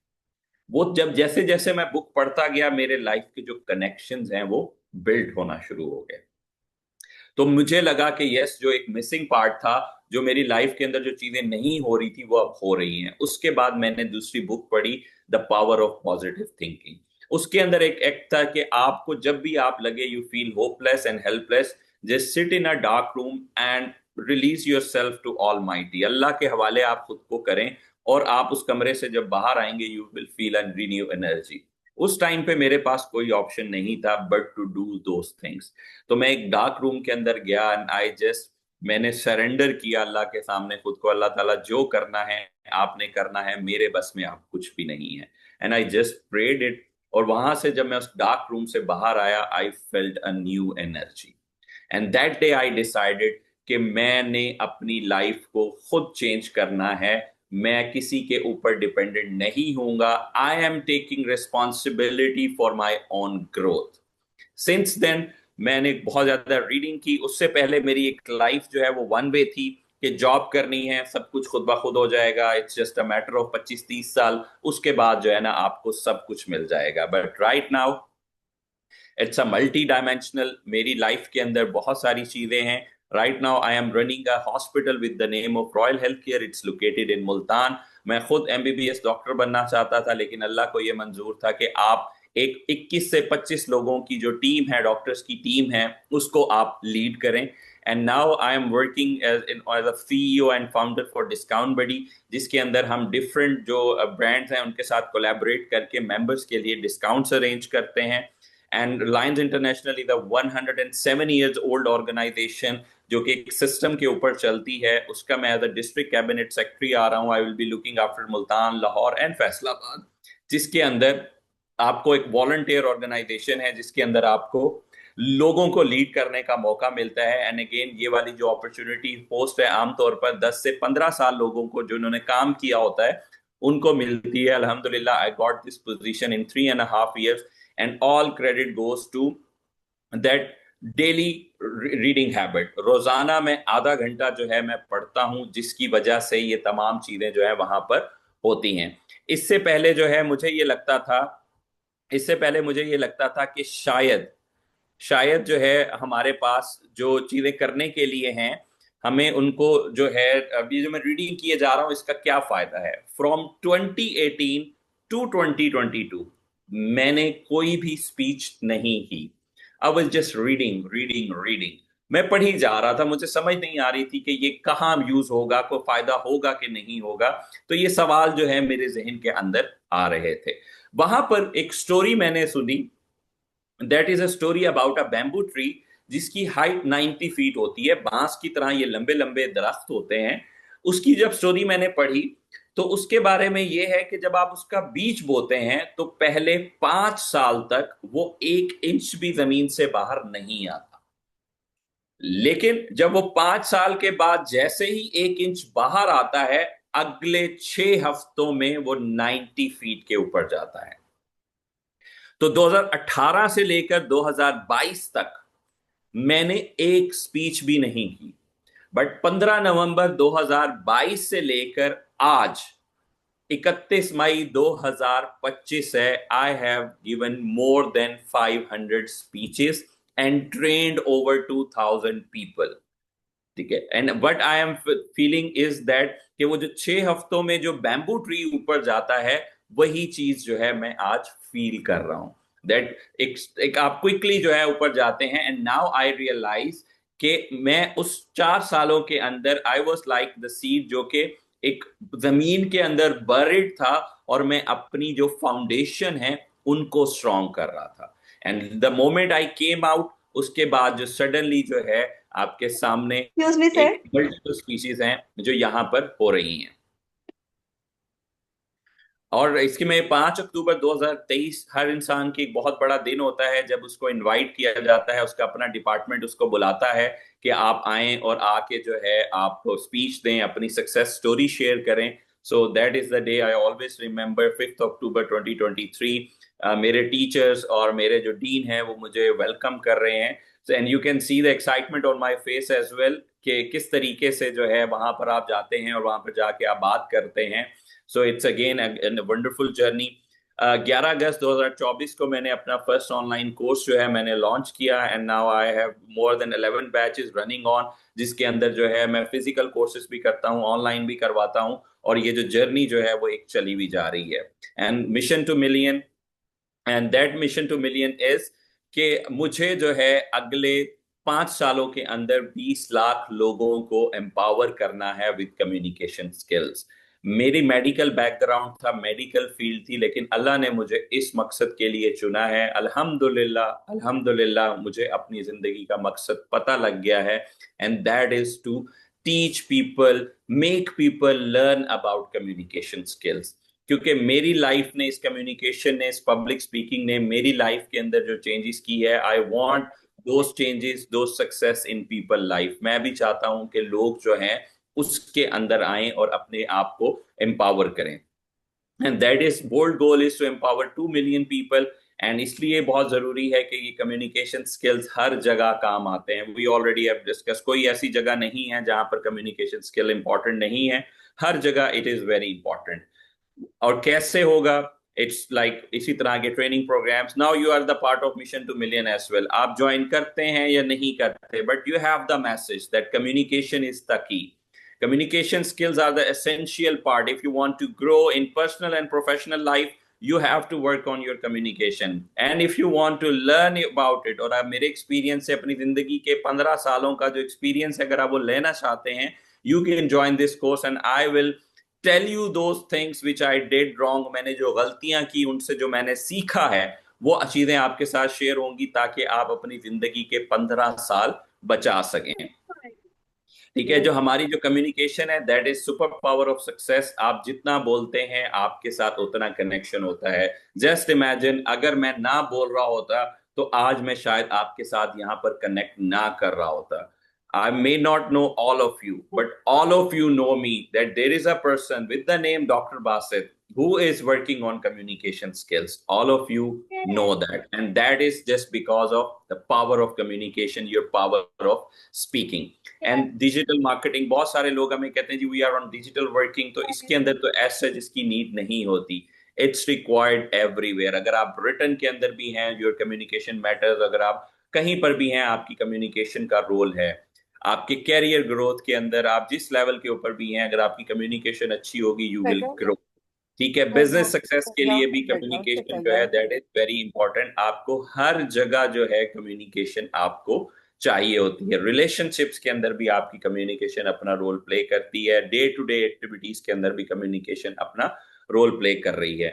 वो जब जैसे जैसे मैं बुक पढ़ता गया, मेरे लाइफ के जो कनेक्शंस हैं वो बिल्ड होना शुरू हो गए। तो मुझे लगा कि यस, जो एक मिसिंग पार्ट था, जो मेरी लाइफ के अंदर जो चीजें नहीं हो रही थी वो अब हो रही हैं। उसके बाद मैंने दूसरी बुक पढ़ी, the power of positive thinking. उसके अंदर एक एक्ट था कि आपको जब भी आप लगे you feel hopeless and helpless, just sit in a dark room and release your self to almighty. Allah के हवाले आप खुद को करें, और आप उस कमरे से जब बाहर आएंगे you will feel and renew energy. उस टाइम पे मेरे पास कोई ऑप्शन नहीं था but to do those things. तो मैं एक डार्क रूम के अंदर गया एंड आई जस्ट, मैंने सरेंडर किया अल्लाह के सामने खुद को, अल्लाह ताला जो करना है आपने करना है, मेरे बस में आप कुछ भी नहीं है। And I just prayed it. और वहां से जब मैं उस डार्क रूम से बाहर आया, I felt a new energy. And that day I decided कि मैंने अपनी लाइफ को खुद चेंज करना है। मैं किसी के ऊपर डिपेंडेंट नहीं होऊंगा। I am taking responsibility for my own growth. Since then मैंने बहुत ज्यादा रीडिंग की। उससे पहले मेरी एक लाइफ जो है वो वन वे थी कि जॉब करनी है, सब कुछ खुद ब खुद हो जाएगा, it's just a matter of 25-30 साल, उसके बाद जो है ना आपको सब कुछ मिल जाएगा। But right now it's a multi dimensional, मेरी लाइफ के अंदर बहुत सारी चीजें हैं। Right now I am running a hospital with the name of royal health care, it's located in Multan. मैं खुद एमबीबीएस डॉक्टर बनना चाहता था, लेकिन अल्लाह को यह मंजूर था कि आप एक 21 से 25 लोगों की जो टीम है, डॉक्टर्स की टीम है, उसको आप लीड करें। And now I am working as a CEO and founder for Discount Buddy, जिसके अंदर हम डिफरेंट जो ब्रांड्स हैं उनके साथ कोलैबोरेट करके मेंबर्स के लिए डिस्काउंट्स अरेंज करते हैं। And lions international is a 107 years old organization जो कि एक सिस्टम के ऊपर चलती है। उसका मैं as a district cabinet secretary आ रहा हूँ। I will be looking after Multan, Lahore and Faisalabad, जिसके अंदर आपको एक वॉलंटियर ऑर्गेनाइजेशन है जिसके अंदर आपको लोगों को लीड करने का मौका मिलता है। एंड अगेन ये वाली जो अपॉर्चुनिटी पोस्ट है आमतौर पर 10 से 15 साल लोगों को जिन्होंने काम किया होता है उनको मिलती है। अल्हम्दुलिल्लाह I got this position in 3.5 years and all credit goes to that daily reading habit. रोजाना मैं आधा घंटा जो है मैं पढ़ता हूं, जिसकी वजह से ये तमाम चीजें जो है वहां पर होती हैं। इससे पहले जो है मुझे ये लगता था इससे पहले मुझे ये लगता था कि शायद जो है हमारे पास जो चीजें करने के लिए हैं हमें उनको जो है अभी जो मैं रीडिंग किए जा रहा हूं इसका क्या फायदा है। फ्रॉम 2018 टू 2022 मैंने कोई भी स्पीच नहीं की। I was just reading reading reading. मैं पढ़ी जा रहा था, मुझे समझ नहीं आ रही थी कि ये कहाँ यूज होगा, कोई फायदा होगा कि नहीं होगा। तो ये सवाल जो है मेरे जहन के अंदर आ रहे थे। वहां पर एक स्टोरी मैंने सुनी, that is a story about a bamboo tree जिसकी हाइट 90 फीट होती है। बांस की तरह ये लंबे लंबे दरख्त होते हैं। उसकी जब स्टोरी मैंने पढ़ी तो उसके बारे में यह है कि जब आप उसका बीज बोते हैं तो पहले 5 साल तक वो 1 इंच भी जमीन से बाहर नहीं आता, लेकिन जब वो 5 साल के बाद जैसे ही 1 इंच बाहर आता है अगले 6 हफ्तों में वो 90 फीट के ऊपर जाता है। तो 2018 से लेकर 2022 तक मैंने एक स्पीच भी नहीं की, बट 15 नवंबर 2022 से लेकर आज 31 मई 2025 है, I have given more than 500 speeches and trained over 2000 people. ठीक है। And what I am feeling is that कि वो जो 6 हफ्तों में जो बैम्बू ट्री ऊपर जाता है वही चीज जो है मैं आज फील कर रहा हूं। दैट एक आप क्विकली जो है ऊपर जाते हैं। एंड नाउ आई रियलाइज कि मैं उस 4 सालों के अंदर I was like the seed जो कि एक जमीन के अंदर बरिड था और मैं अपनी जो फाउंडेशन है उनको स्ट्रॉन्ग कर रहा था। And the moment I came out उसके बाद जो सडनली जो है आपके सामने एक्सक्यूज मी सर, एक मल्टीपल स्पीशीज हैं जो यहाँ पर हो रही हैं। और इसके में 5 अक्टूबर 2023 हर इंसान की एक बहुत बड़ा दिन होता है जब उसको इनवाइट किया जाता है, उसका अपना डिपार्टमेंट उसको बुलाता है कि आप आएं और आके जो है आप स्पीच दें, अपनी सक्सेस स्टोरी शेयर करें। So that is the day I always remember, 5 अक्टूबर 2023। मेरे टीचर्स और मेरे जो डीन हैं वो मुझे वेलकम कर रहे हैं। And you can see the excitement on my face as well कि किस तरीके से जो है वहां पर आप जाते हैं और वहां पर जाके आप बात करते हैं। So it's again a wonderful journey. 11 अगस्त 2024 को मैंने अपना फर्स्ट ऑनलाइन कोर्स जो है मैंने लॉन्च किया and now I have more than 11 batches running on, जिसके अंदर जो है मैं फिजिकल कोर्सेज भी करता हूँ, ऑनलाइन भी करवाता हूँ, और ये जो जर्नी जो है वो एक चली हुई जा रही है। And mission two million, and that mission two million is कि मुझे जो है अगले 5 सालों के अंदर 20 लाख लोगों को एम्पावर करना है विद कम्युनिकेशन स्किल्स। मेरी मेडिकल बैकग्राउंड था, मेडिकल फील्ड थी, लेकिन अल्लाह ने मुझे इस मकसद के लिए चुना है। अल्हम्दुलिल्लाह अल्हम्दुलिल्लाह मुझे अपनी जिंदगी का मकसद पता लग गया है, and that is to teach people, make people learn about communication skills. क्योंकि मेरी लाइफ ने, इस कम्युनिकेशन ने, इस पब्लिक स्पीकिंग ने मेरी लाइफ के अंदर जो चेंजेस की है, I want those changes, those success in people life. मैं भी चाहता हूं कि लोग जो हैं उसके अंदर आएं और अपने आप को एम्पावर करें। And that is bold goal is to empower 2 million people. And इसलिए बहुत जरूरी है कि ये कम्युनिकेशन स्किल्स हर जगह काम आते हैं। वी ऑलरेडी हैव डिस्कस, कोई ऐसी जगह नहीं है जहां पर कम्युनिकेशन स्किल इंपॉर्टेंट नहीं है, हर जगह इट इज वेरी इंपॉर्टेंट। और कैसे होगा? इट्स लाइक इसी तरह के training programs. Now you are the part of mission two million as well. आप ज्वाइन करते हैं या नहीं करते, but you have the message that communication is the key. Communication skills are the essential part. If you want to grow in personal and professional life, you have to work on your communication. And if you want to learn about it, और आप मेरे experience से, अपनी जिंदगी के 15 सालों का जो एक्सपीरियंस है अगर आप वो लेना चाहते हैं, you can join this course and I will tell you those things which I did wrong। मैंने जो गलतियां की, उनसे जो मैंने सीखा है, वो चीजें आपके साथ शेयर होंगी ताकि आप अपनी जिंदगी के 15 साल बचा सकें। ठीक है, जो हमारी जो कम्युनिकेशन है that is super power of success. आप जितना बोलते हैं आपके साथ उतना कनेक्शन होता है। जस्ट इमेजिन अगर मैं ना बोल रहा होता तो आज मैं शायद आपके साथ यहाँ पर कनेक्ट ना कर रहा होता। I may not know all of you, but all of you know me that there is a person with the name Dr. Basit who is working on communication skills. All of you know that. And that is just because of the power of communication, your power of speaking. And digital marketing, बहुत सारे लोग हमें कहते हैं जी we are on digital working, तो इसके अंदर तो ऐसा जिसकी नीड नहीं होती। It's required everywhere. अगर आप रिटर्न के अंदर भी हैं, योर कम्युनिकेशन मैटर्स। अगर आप कहीं पर भी हैं, आपकी कम्युनिकेशन का रोल है। आपके कैरियर ग्रोथ के अंदर आप जिस लेवल के ऊपर भी हैं, अगर आपकी कम्युनिकेशन अच्छी होगी यू विल ग्रो। ठीक है, बिजनेस सक्सेस के लिए भी कम्युनिकेशन जो है दैट इज वेरी इंपॉर्टेंट। आपको हर जगह जो है कम्युनिकेशन आपको चाहिए होती है। रिलेशनशिप्स के अंदर भी आपकी कम्युनिकेशन अपना रोल प्ले करती है। डे टू डे एक्टिविटीज के अंदर भी कम्युनिकेशन अपना रोल प्ले कर रही है।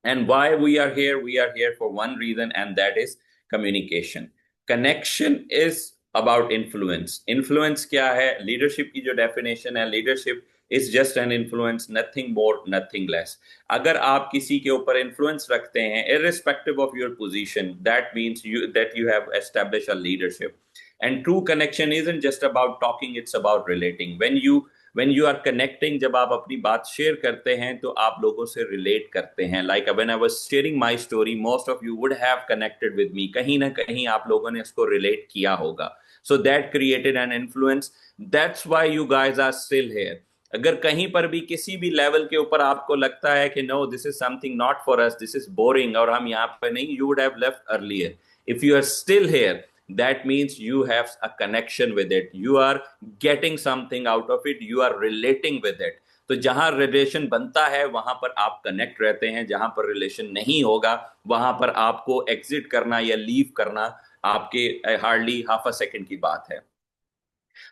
And why we are here for one reason and that is communication. Connection is about influence. Influence क्या है? लीडरशिप की जो डेफिनेशन है, leadership is just an influence, nothing more nothing less. अगर आप किसी के ऊपर इन्फ्लुएंस रखते हैं irrespective of your position, that means you have established a leadership. And true connection isn't just about talking, it's about relating. When you are connecting, जब आप अपनी बात शेयर करते हैं तो आप लोगों से रिलेट करते हैं। Like when I was sharing my story, most of you would have connected with me. कहीं ना कहीं आप लोगों ने इसको रिलेट किया होगा। So that created an influence. That's why you guys are still here. अगर कहीं पर भी किसी भी लेवल के ऊपर आपको लगता है कि no this is something not for us, this is boring और हम यहाँ पर नहीं, you would have left earlier. If you are still here that means you have a connection with it, you are getting something out of it, you are relating with it. तो जहां relation बनता है वहां पर आप connect रहते हैं, जहां पर रिलेशन नहीं होगा वहां पर आपको एग्जिट करना या लीव करना आपके हार्डली हाफ अ सेकेंड की बात है।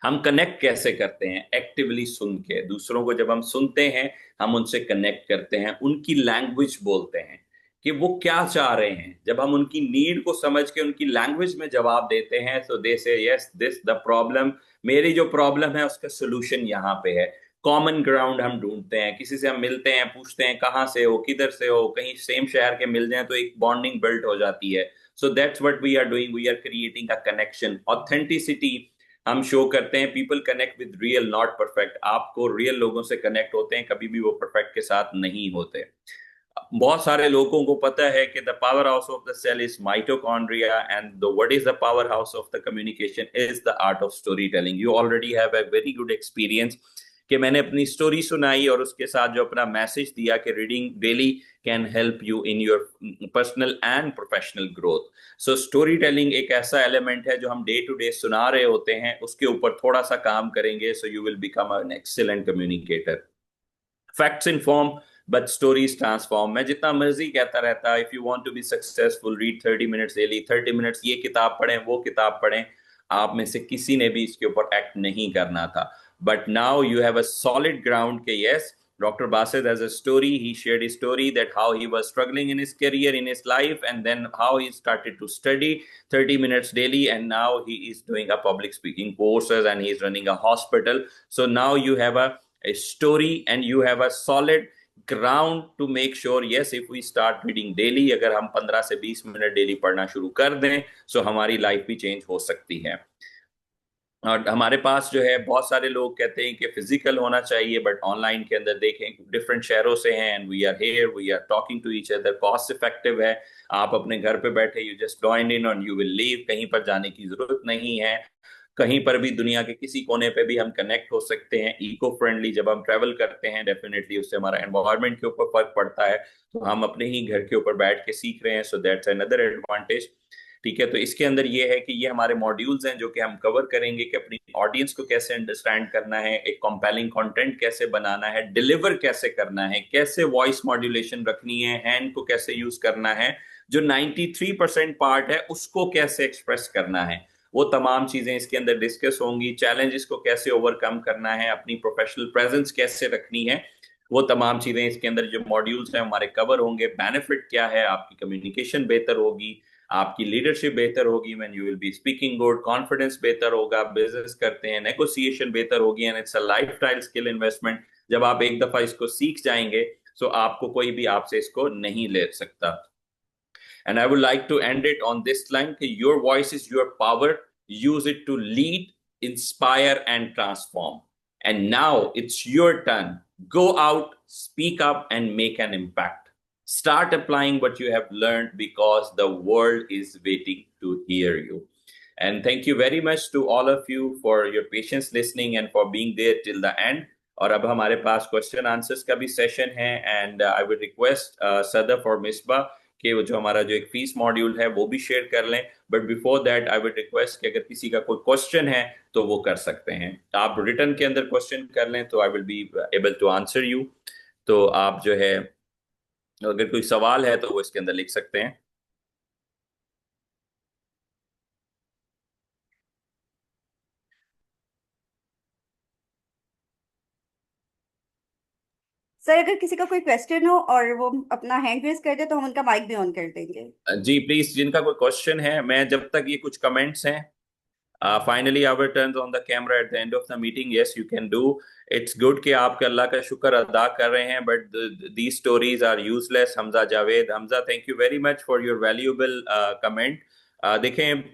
हम कनेक्ट कैसे करते हैं? एक्टिवली सुन के। दूसरों को जब हम सुनते हैं हम उनसे कनेक्ट करते हैं, उनकी लैंग्वेज बोलते हैं कि वो क्या चाह रहे हैं। जब हम उनकी नीड को समझ के उनकी लैंग्वेज में जवाब देते हैं तो दे से यस दिस द प्रॉब्लम, मेरी जो प्रॉब्लम है उसका सोल्यूशन यहाँ पे है। कॉमन ग्राउंड हम ढूंढते हैं, किसी से हम मिलते हैं, पूछते हैं कहाँ से हो, किधर से हो, कहीं सेम शहर के मिल जाए तो एक बॉन्डिंग बिल्ड हो जाती है। So that's what we are doing, we are creating a connection. Authenticity हम शो करते हैं। People connect with real not perfect. आपको रियल लोगों से कनेक्ट होते हैं, कभी भी वो परफेक्ट के साथ नहीं होते। बहुत सारे लोगों को पता है कि the power house of the cell is mitochondria and the what is the power house of the communication is the art of story telling. You already have a very good experience कि मैंने अपनी story सुनाई और उसके साथ जो अपना message दिया कि reading daily can help you in your personal and professional growth. So story telling एक ऐसा एलिमेंट है जो हम डे टू डे सुना रहे होते हैं, उसके ऊपर थोड़ा सा काम करेंगे so you will become an excellent communicator. Facts inform but stories transform. मैं जितना मर्जी कहता रहता, if you want to be successful read 30 minutes daily. 30 minutes ये किताब पढ़ें, वो किताब पढ़ें। आप में से किसी ने भी इसके ऊपर एक्ट नहीं करना था, but now you have a solid ground ke yes, Dr. Basit has a story. He shared his story that how he was struggling in his career, in his life, and then how he started to study 30 minutes daily, and now he is doing a public speaking courses and he's running a hospital. So now you have a story and you have a solid ground to make sure yes, if we start reading daily, अगर हम 15 से 20 minute daily पढ़ना शुरू कर दें so हमारी life भी change हो सकती है। और हमारे पास जो है बहुत सारे लोग कहते हैं कि फिजिकल होना चाहिए, बट ऑनलाइन के अंदर देखें डिफरेंट शहरों से हैं and we are here, we are talking to each other. Cost effective है। आप अपने घर पे बैठे यू जस्ट जॉइन इन और यू विल लीव, कहीं पर जाने की जरूरत नहीं है। कहीं पर भी दुनिया के किसी कोने पे भी हम कनेक्ट हो सकते हैं। इको फ्रेंडली जब हम ट्रेवल करते हैं डेफिनेटली उससे हमारा एनवायरनमेंट के ऊपर फर्क पड़ता है, तो हम अपने ही घर के ऊपर बैठ के सीख रहे हैं, सो दैट्स अनदर एडवांटेज। ठीक है, तो इसके अंदर ये है कि ये हमारे मॉड्यूल्स हैं जो कि हम कवर करेंगे कि अपनी ऑडियंस को कैसे अंडरस्टैंड करना है, एक कंपेलिंग कंटेंट कैसे बनाना है, डिलीवर कैसे करना है, कैसे वॉइस मॉड्यूलेशन रखनी है, हैंड को कैसे यूज करना है, जो 93% पार्ट है उसको कैसे एक्सप्रेस करना है, वो तमाम चीजें इसके अंदर डिस्कस होंगी। चैलेंजेस को कैसे ओवरकम करना है, अपनी प्रोफेशनल प्रेजेंस कैसे रखनी है, वो तमाम चीजें इसके अंदर जो मॉड्यूल्स हैं हमारे कवर होंगे। बेनिफिट क्या है, आपकी कम्युनिकेशन बेहतर होगी, आपकी लीडरशिप बेहतर होगी, when you will be speaking good, confidence बेहतर होगा, बिजनेस करते हैं नेगोशिएशन बेहतर होगी, and it's a lifestyle skill investment. जब आप एक दफा इसको सीख जाएंगे तो आपको कोई भी आपसे इसको नहीं ले सकता। And I would like to end it on this line: your voice is your power. Use it to lead, inspire, and transform. And now it's your turn. Go out, speak up, and make an impact. Start applying what you have learned because the world is waiting to hear you. And thank you very much to all of you for your patience listening and for being there till the end. और अब हमारे पास question answers का भी session है, and I would request Sadaf और मिसबा कि वो जो हमारा जो एक फीस मॉड्यूल है वो भी शेयर कर लें। But before that I would request कि अगर किसी का कोई क्वेश्चन है तो वो कर सकते हैं। आप रिटर्न के अंदर क्वेश्चन कर लें तो I will be able to answer you. तो आप जो है अगर कोई सवाल है तो वो इसके अंदर लिख सकते हैं। सर अगर किसी का कोई क्वेश्चन हो और वो अपना हैंड रेज कर दे तो हम उनका माइक भी ऑन कर देंगे। जी प्लीज, जिनका कोई क्वेश्चन है, मैं जब तक ये कुछ कमेंट्स हैं, finally our turns on the camera at the end of the meeting. Yes, you can do. It's good कि आप अल्लाह का शुक्र अदा कर रहे हैं, but these stories are useless. Hamza Javed, Hamza, thank you very much for your valuable comment. देखें,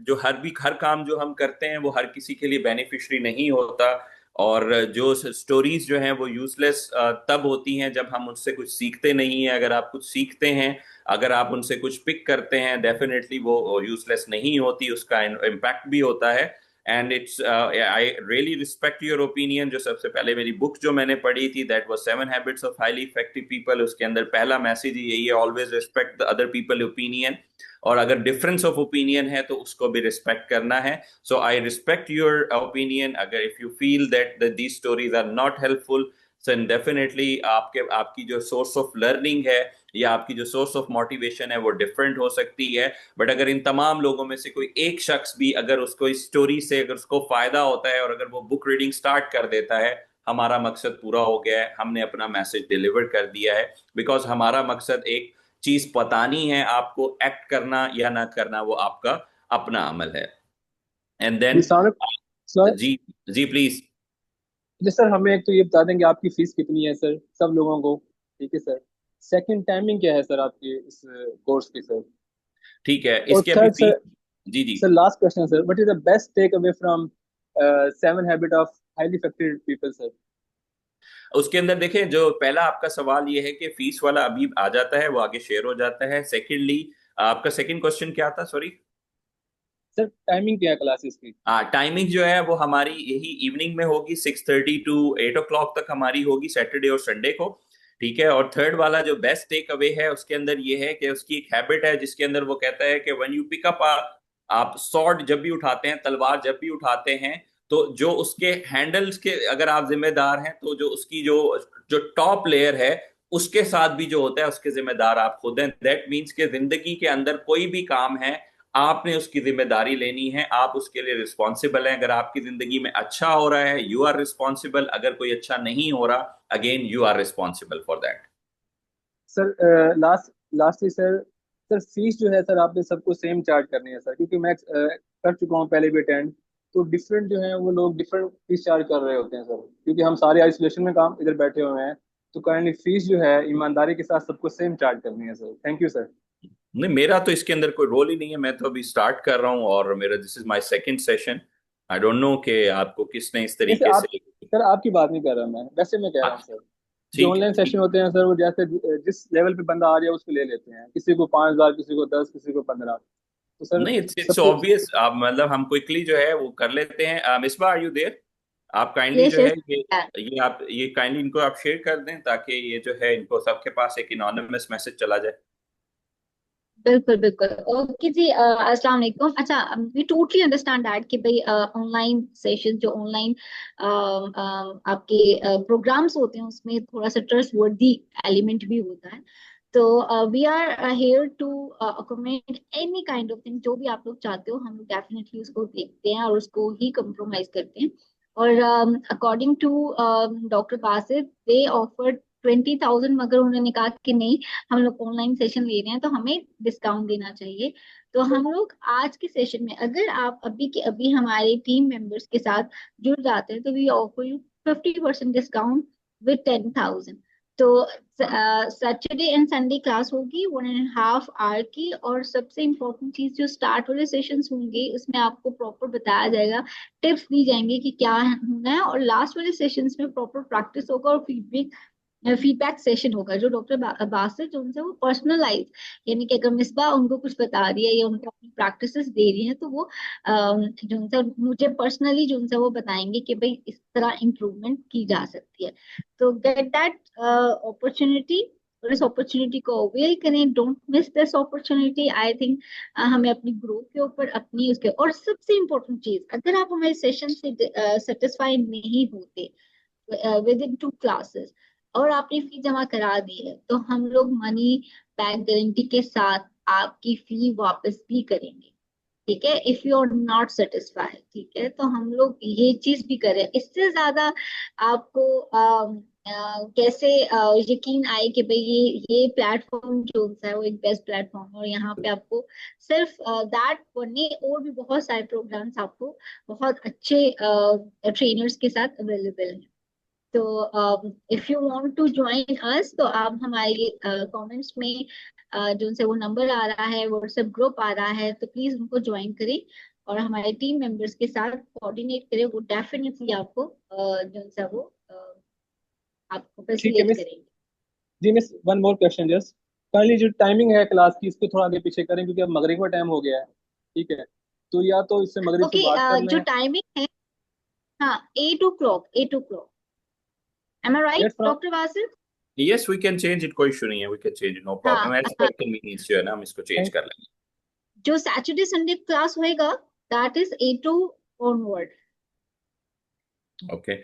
जो हर काम जो हम करते हैं वो हर किसी के लिए बेनिफिशियरी नहीं होता, और जो स्टोरीज जो हैं वो यूजलेस तब होती हैं जब हम उनसे कुछ सीखते नहीं हैं। अगर आप कुछ सीखते हैं, अगर आप उनसे कुछ पिक करते हैं, डेफिनेटली वो यूजलेस नहीं होती, उसका इम्पैक्ट भी होता है। And it's I really respect your opinion. जो सबसे पहले मेरी बुक जो मैंने पढ़ी थी, that was 7 habits of highly effective people, उसके अंदर पहला मैसेज यही है, always respect the other people opinion. और अगर डिफरेंस ऑफ ओपिनियन है तो उसको भी रिस्पेक्ट करना है। So I respect your opinion. अगर if you feel that these stories are not helpful, so definitely आपकी जो सोर्स ऑफ लर्निंग है या आपकी जो सोर्स ऑफ मोटिवेशन है वो डिफरेंट हो सकती है। बट अगर इन तमाम लोगों में से कोई एक शख्स भी अगर उसको इस स्टोरी से अगर उसको फायदा होता है और अगर वो बुक रीडिंग स्टार्ट कर देता है, हमारा मकसद पूरा हो गया है, हमने अपना मैसेज डिलीवर कर दिया है। बिकॉज हमारा मकसद एक चीज बतानी है आपको, एक्ट करना या ना करना वो आपका अपना अमल है। एंड देन सर जी, जी प्लीज। जी सर, हमें एक तो ये बता देंगे आपकी फीस कितनी है सर, सब लोगों को। ठीक है सर। सेकंड, टाइमिंग क्या है सर आपकी इस कोर्स की सर? ठीक है, और इसकी अभी थर्ड फीस। सर, जी जी। Sir last question sir, what is the best take away from 7 habit of highly effective people sir? उसके अंदर देखें, जो पहला आपका सवाल ये है कि फीस वाला अभी आ जाता है, वो आगे शेयर हो जाता है। सेकेंडली, आपका सेकंड क्वेश्चन क्या था, सॉरी? सर टाइमिंग क्या है क्लासेस की? टाइमिंग जो है वो हमारी यही इवनिंग में होगी, 6:30 टू 8 o'clock तक हमारी होगी, सैटरडे और संडे को। ठीक है। और थर्ड वाला जो बेस्ट टेक अवे है उसके अंदर ये है कि उसकी एक हैबिट है जिसके अंदर वो कहता है कि व्हेन यू पिक अप, आप स्वॉर्ड जब भी उठाते हैं, तलवार जब भी उठाते हैं, तो जो उसके हैंडल्स के अगर आप जिम्मेदार हैं, तो जो उसकी जो जो टॉप लेयर है उसके साथ भी जो होता है उसके जिम्मेदार आप खुद हैं। दैट मीन्स के जिंदगी के अंदर कोई भी काम है, आपने उसकी जिम्मेदारी लेनी है, आप उसके लिए रिस्पॉन्सिबल हैं। अगर आपकी जिंदगी में अच्छा हो रहा है, यू आर रिस्पॉन्सिबल। अगर कोई अच्छा नहीं हो रहा, again you are responsible for that. Sir lastly sir, sir fees जो है सर आपने सबको सेम चार्ज करनी है सर, क्योंकि मैं कर चुका हूँ पहले भी अटेंड, तो डिफरेंट जो है वो लोग डिफरेंट फीस चार्ज कर रहे होते हैं सर, क्योंकि हम सारे आइसोलेशन में काम इधर बैठे हुए हैं। तो काइंडली फीस जो है ईमानदारी के साथ सबको सेम चार्ज करनी है सर। Thank you sir. नहीं, मेरा तो इसके अंदर कोई रोल ही नहीं है, मैं तो अभी स्टार्ट कर रहा हूँ और मेरा this is my second session. I don't know कि आपको किसने इस जैसे तरीके आप, से। सर आपकी बात नहीं कर रहा मैं, वैसे मैं कह रहा हूँ अच्छा, सर, जो ठीक है, ऑनलाइन ठीक। सेशन होते हैं सर वो जैसे जिस लेवल पे बंदा आ रहा है उसको ले लेते हैं, किसी को 5,000, किसी को 10, किसी को 15। तो सर नहीं, इट्स सबको। ऑब्वियस। आप मतलब हम क्विकली जो है वो कर लेते हैं। Misba, are you there? आप काइंडली यस जो है यस। ये काइंडली इनको आप शेयर कर दें ताकि ये जो है इनको सबके पास एक इनोनिमस मैसेज चला जाए। बिल्कुल बिल्कुल। ओके जी, अस्सलाम वालेकुम। अच्छा, वी टोटली अंडरस्टैंड दैट कि भाई ऑनलाइन सेशन, जो ऑनलाइन आपके प्रोग्राम्स होते हैं उसमें थोड़ा सा ट्रस्ट वर्दी एलिमेंट भी होता है। तो we are here to accommodate any kind of thing, जो भी आप लोग चाहते हो हम लोग डेफिनेटली उसको देखते हैं और उसको ही कंप्रोमाइज करते हैं। और according to doctor Basit they offered 20,000, मगर उन्होंने कहा कि नहीं, हम लोग ऑनलाइन सेशन ले रहे हैं तो हमें डिस्काउंट देना चाहिए। तो हम लोग आज के सेशन में, अगर आप अभी के अभी हमारे टीम मेंबर्स के साथ जुड़ जाते हैं, तो we offer you 50% discount with 10,000। तो सैटरडे एंड संडे क्लास होगी 1.5 आवर की, और सबसे इम्पोर्टेंट चीज, जो स्टार्ट वाले सेशंस होंगे उसमें आपको प्रॉपर बताया जाएगा, टिप्स दी जाएंगी कि क्या होना है, और लास्ट वाले सेशंस में प्रॉपर प्रैक्टिस होगा और फीडबैक सेशन होगा, जो डॉक्टर बासित जो उनसे वो पर्सनलाइज, यानी कि अगर मिसबा उनको कुछ बता रही है या उनको अपनी प्रैक्टिसेस दे रही है, तो वो जो उनसे मुझे पर्सनली जो उनसे वो बताएंगे कि भाई इस तरह इम्प्रूवमेंट की जा सकती है। तो गेट दैट अपॉर्चुनिटी, और इस अपॉर्चुनिटी को अवेल करें, don't miss this opportunity. I think हमें अपनी ग्रोथ के ऊपर, अपनी उसके, और सबसे इम्पोर्टेंट चीज, अगर आप हमारे सेशन से सेटिस्फाइड नहीं होते विद इन 2 क्लासेस और आपने फी जमा करा दी है, तो हम लोग मनी बैक गारंटी के साथ आपकी फी वापस भी करेंगे। ठीक है, if you are not satisfied, ठीक है, तो हम लोग ये चीज भी करें। इससे ज्यादा आपको कैसे यकीन आए कि भाई ये प्लेटफॉर्म जो है वो एक बेस्ट प्लेटफॉर्म है, और यहाँ पे आपको सिर्फ दैट पढ़ने और भी बहुत सारे प्रोग्राम्स आपको बहुत अच्छे ट्रेनर्स के साथ अवेलेबल हैं। तो if you want to join us, तो आप हमारे कमेंट्स में जो उनसे वो नंबर आ रहा है, व्हाट्सएप ग्रुप आ रहा है, तो प्लीज उनको ज्वाइन करें और हमारे टीम मेंबर्स के साथ कोऑर्डिनेट करें। वो डेफिनेटली आपको जो उनसे वो आपको ठीक है फैसिलिटेट मिस। करेंगे। जी miss, one more question just. Kindly जो टाइमिंग है क्लास की, इसको थोड़ा आगे पीछे करें क्योंकि अब मगरिब का टाइम हो गया है। ठीक है, तो या तो इससे मगरिब से ओके, बात कर जो लें। टाइमिंग है, हाँ, 8 o'clock, 8 o'clock। Am I right let's from. Doctor Wasif? Yes, we can change it, कोई इशू नहीं है, we can change it, no हाँ problem, as हाँ, per convenience जो है ना हम इसको चेंज कर लेंगे। जो सैटरडे संडे क्लास होएगा, दैट इज 8 ऑनवर्ड। ओके,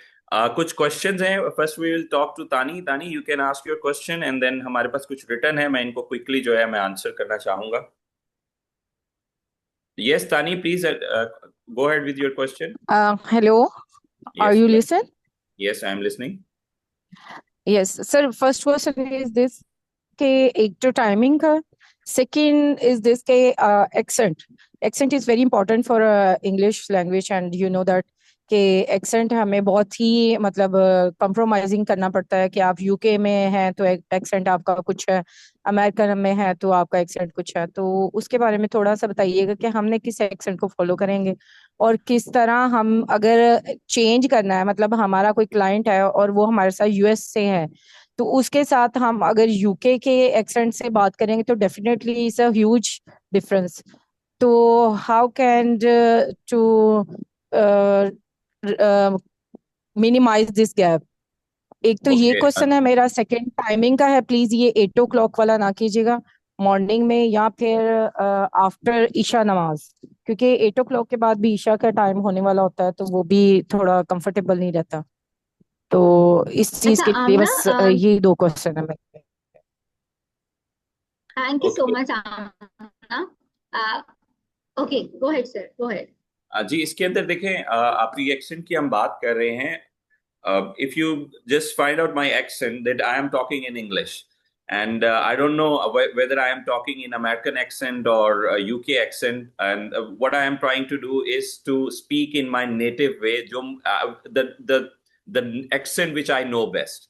कुछ क्वेश्चंस हैं। First we will talk to Tani. Tani, you can ask your question and then हमारे पास कुछ रिटर्न है, मैं इनको क्विकली जो है मैं आंसर करना चाहूंगा। यस तानी, please go ahead with your question. Hello, are yes, you listen? Yes I am listening. Yes, sir. First question is this: के एक तो timing का, second is this के accent. Accent is very important for English language, and you know that के accent हमें बहुत ही मतलब compromising करना पड़ता है कि आप यूके में हैं तो accent आपका कुछ है, अमेरिकन में है तो आपका accent कुछ है। तो उसके बारे में थोड़ा सा बताइएगा कि हमने किस accent को follow करेंगे और किस तरह हम अगर चेंज करना है, मतलब हमारा कोई क्लाइंट है और वो हमारे साथ यूएस से है, तो उसके साथ हम अगर यूके के एक्सेंट से बात करेंगे तो definitely is a huge difference. तो how can to minimise this gap? एक तो ये ओके, क्वेश्चन है मेरा। सेकंड टाइमिंग का है, प्लीज ये 8 o'clock वाला ना कीजिएगा, मॉर्निंग में या फिर आफ्टर ईशा नमाज, क्योंकि 8 o'clock के बाद भी ईशा का टाइम होने वाला होता है तो वो भी थोड़ा कंफर्टेबल नहीं रहता। तो इस चीज अच्छा के लिए आमना, बस ये 2 क्वेश्चन है मेरे। Thank you so okay. Much Aamna. Okay, go ahead sir, go ahead. जी, इसके अंदर देखें, आप रिएक्शन की हम बात कर रहे हैं। If you just find out my accent, that I am talking in English, and I don't know whether I am talking in American accent or UK accent, and what I am trying to do is to speak in my native way, the accent which I know best.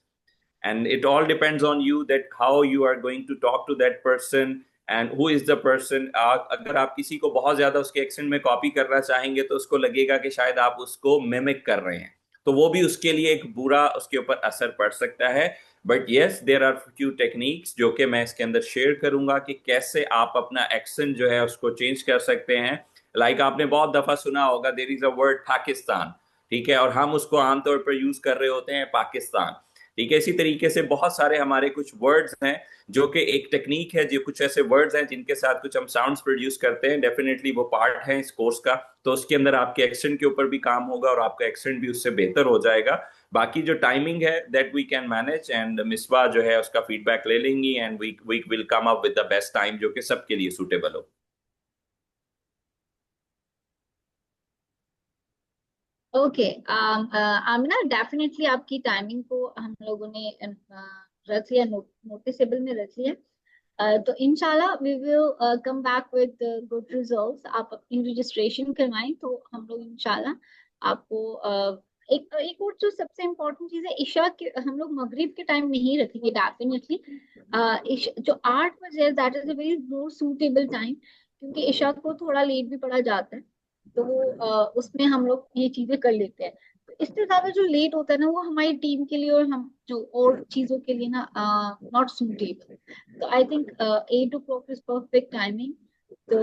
And it all depends on you, that how you are going to talk to that person and who is the person. अगर आप किसी को बहुत ज्यादा उसके accent में copy करना चाहेंगे तो उसको लगेगा कि शायद आप उसको मिमिक कर रहे हैं, तो वो भी उसके लिए एक बुरा उसके ऊपर असर पड़ सकता है। But yes, there are few techniques जो कि मैं इसके अंदर शेयर करूंगा कि कैसे आप अपना एक्सेंट जो है उसको चेंज कर सकते हैं। लाइक आपने बहुत दफा सुना होगा, there is a word Pakistan, ठीक है, और हम उसको आमतौर पर यूज कर रहे होते हैं पाकिस्तान, ठीक है। इसी तरीके से बहुत सारे हमारे कुछ वर्ड्स हैं जो कि एक टेक्निक है, जो कुछ ऐसे वर्ड्स हैं जिनके साथ कुछ हम साउंड्स प्रोड्यूस करते हैं, डेफिनेटली वो पार्ट है इस कोर्स का। तो उसके अंदर आपके एक्सेंट के ऊपर भी काम होगा और आपका एक्सेंट भी उससे बेहतर हो जाएगा। बाकी जो टाइमिंग है that we can manage, and Misba जो है उसका फीडबैक ले लेंगी, and we will come up with the best time जो कि सबके लिए सूटेबल हो। ओके आमिना, डेफिनेटली आपकी टाइमिंग को हम लोगों ने रख लिया, नोटिसेबल में रख लिया। तो इंशाल्लाह we will come back with good results. आप अपनी रजिस्ट्रेशन करवाएं तो हम लोग इंशाल्लाह आपको एक एक और जो सबसे इम्पोर्टेंट चीज है, ईशा के हम लोग मगरिब के टाइम नहीं रखेंगे डेफिनेटली। जो 8 बजे है, that is a very more suitable time, क्योंकि ईशा को थोड़ा लेट भी पड़ा जाता है। तो उसमें हम लोग ये चीजें कर लेते हैं। तो इससे ज्यादा जो लेट होता है ना, वो हमारी टीम के लिए और हम जो और चीजों के लिए ना नॉट सूटेबल। तो I think 8 o'clock is perfect timing. तो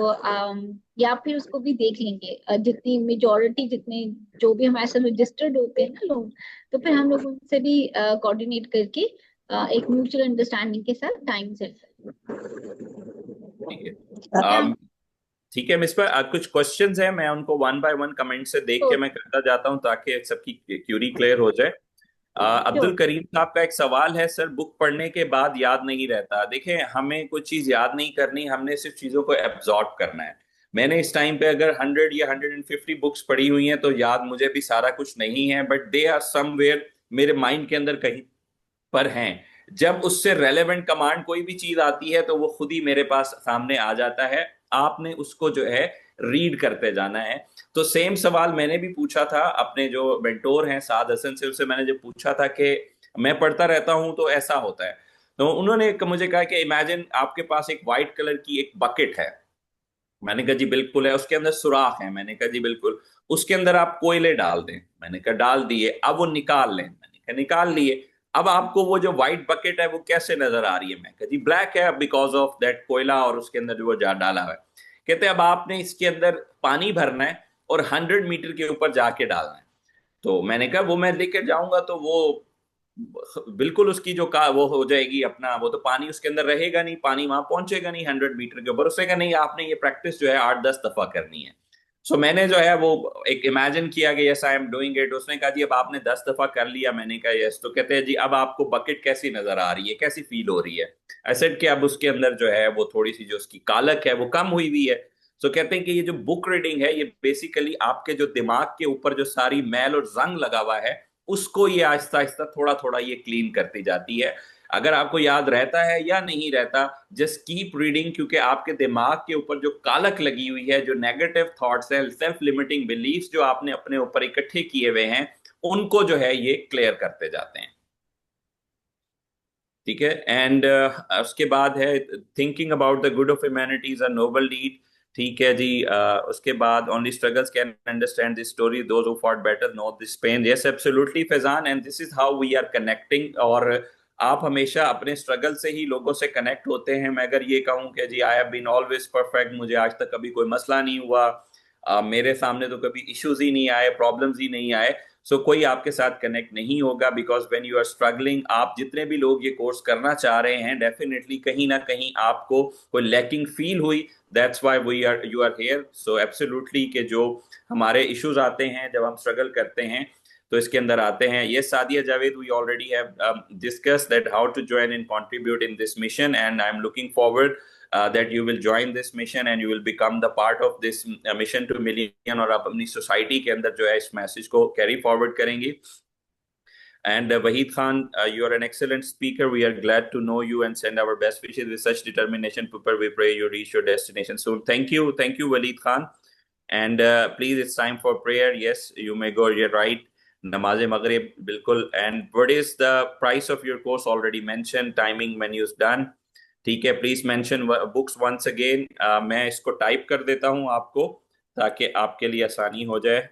या फिर उसको भी देख लेंगे, जितनी मेजोरिटी, जितने जो भी हमारे साथ रजिस्टर्ड होते हैं ना लोग, तो फिर हम लोग उनसे भी कोऑर्डिनेट करके एक म्यूचुअल अंडरस्टैंडिंग के साथ टाइम सेट ठीक है। करें। ठीक है मिस पर कुछ क्वेश्चंस हैं, मैं उनको वन बाय वन कमेंट से देख के मैं करता जाता हूं ताकि सबकी क्यूरी क्लियर हो जाए। अब्दुल करीम साहब का एक सवाल है, सर बुक पढ़ने के बाद याद नहीं रहता। देखिए, हमें कुछ चीज याद नहीं करनी, हमने सिर्फ चीजों को एब्जॉर्ब करना है। मैंने इस टाइम पे अगर 100 या 150 बुक्स पढ़ी हुई हैं तो याद मुझे भी सारा कुछ नहीं है, बट दे आर समवेयर मेरे माइंड के अंदर कहीं पर हैं। जब उससे रेलेवेंट कमांड कोई भी चीज आती है तो वो खुद ही मेरे पास सामने आ जाता है। आपने उसको जो है रीड करते जाना है। तो सेम सवाल मैंने भी पूछा था अपने जो मेंटोर हैं साद हसन से, उससे मैंने जब पूछा था कि मैं पढ़ता रहता हूं तो ऐसा होता है, तो उन्होंने मुझे कहा कि इमेजिन आपके पास एक व्हाइट कलर की एक बकेट है। मैंने कहा जी बिल्कुल है। उसके अंदर सुराख है। मैंने कहा जी बिल्कुल। उसके अंदर आप कोयले डाल दें। मैंने कहा डाल दिए। अब वो निकाल लें। मैंने कहा निकाल लिए। अब आपको वो जो व्हाइट बकेट है वो कैसे नजर आ रही है? मैं कहा जी ब्लैक है, बिकॉज ऑफ दैट कोयला और उसके अंदर जो वो जा डाला है। कहते हैं अब आपने इसके अंदर पानी भरना है और 100 मीटर के ऊपर जाके डालना है। तो मैंने कहा वो मैं लेकर जाऊंगा तो वो बिल्कुल उसकी जो का वो हो जाएगी अपना, वो तो पानी उसके अंदर रहेगा नहीं, पानी वहां पहुंचेगा नहीं 100 मीटर के ऊपर। उसने कहा नहीं, आपने ये प्रैक्टिस जो है 8-10 दफा करनी है। सो मैंने जो है वो एक इमेजिन किया कि yes I am doing it. उसने कहा जी अब आपने 10 दफा कर लिया। मैंने कहा यस। तो कहते हैं जी अब आपको बकेट कैसी नजर आ रही है, कैसी फील हो रही है? आई सेड कि अब उसके अंदर जो है वो थोड़ी सी जो उसकी कालक है वो कम हुई हुई है। सो कहते हैं कि ये जो बुक रीडिंग है ये बेसिकली आपके जो दिमाग के ऊपर जो सारी मैल और जंग लगा हुआ है उसको ये आहिस्ता आहिस्ता थोड़ा थोड़ा ये क्लीन करती जाती है। अगर आपको याद रहता है या नहीं रहता, जस्ट कीप रीडिंग, क्योंकि आपके दिमाग के ऊपर जो कालक लगी हुई है, जो नेगेटिव थॉट्स है, सेल्फ लिमिटिंग बिलीफ्स जो आपने अपने ऊपर इकट्ठे किए हुए हैं, उनको जो है ये क्लियर करते जाते हैं। ठीक है। एंड उसके बाद है thinking about the good of humanity is a noble deed. ठीक है जी। उसके बाद only struggles can understand this story, those who fought better know this pain. Yes absolutely Faizan, and this is how we are connecting. और आप हमेशा अपने struggle से ही लोगों से कनेक्ट होते हैं। मैं अगर ये कहूं कि जी I have been always perfect, मुझे आज तक कभी कोई मसला नहीं हुआ, मेरे सामने तो कभी इश्यूज ही नहीं आए, प्रॉब्लम्स ही नहीं आए, सो कोई आपके साथ कनेक्ट नहीं होगा। Because when you are struggling, आप जितने भी लोग ये कोर्स करना चाह रहे हैं, डेफिनेटली कहीं ना कहीं आपको कोई लैकिंग फील हुई। That's why we are you are here. So absolutely के जो हमारे इश्यूज आते हैं जब हम स्ट्रगल करते हैं तो इसके अंदर आते हैं। ये Sadia Javed, we already have discuss that how to join and contribute in this mission, and I am looking forward that you will join this mission and you will become the part of this mission to million, और आप अपनी society के अंदर जो है इस message को carry forward करेंगी। And Wahid Khan, you are an excellent speaker. We are glad to know you and send our best wishes with such determination. Pupper, we pray you reach your destination soon. Thank you, Wahid Khan. And please, it's time for prayer. Yes, you may go. You're right. Namaz Maghrib, bilkul. And what is the price of your course? Already mentioned. Timing, menus done. ठीक है। Please mention books once again. मैं इसको type कर देता हूं आपको ताकि आपके लिए आसानी हो जाए।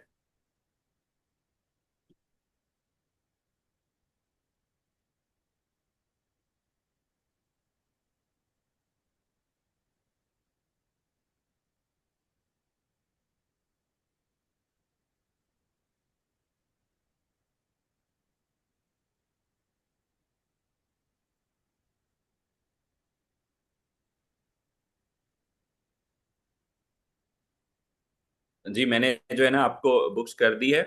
जी मैंने जो है ना आपको बुक्स कर दी है।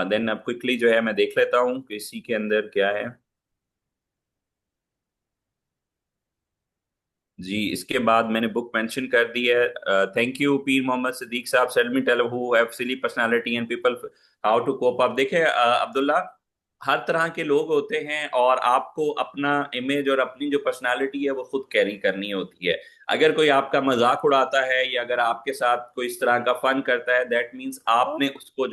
देन अब क्विकली जो है मैं देख लेता हूँ कि इसी के अंदर क्या है। जी, इसके बाद मैंने बुक मेंशन कर दी है। थैंक यू पीर मोहम्मद सिद्दीक साहब, sell me tell who have silly personality and people how to cope up. देखिए अब्दुल्ला, हर तरह के लोग होते हैं और आपको अपना इमेज और अपनी जो पर्सनालिटी है वो खुद कैरी करनी होती है। अगर कोई आपका मजाक उड़ाता है या अगर आपके साथ कोई इस तरह का फन करता है, दैट मीन्स आपने उसको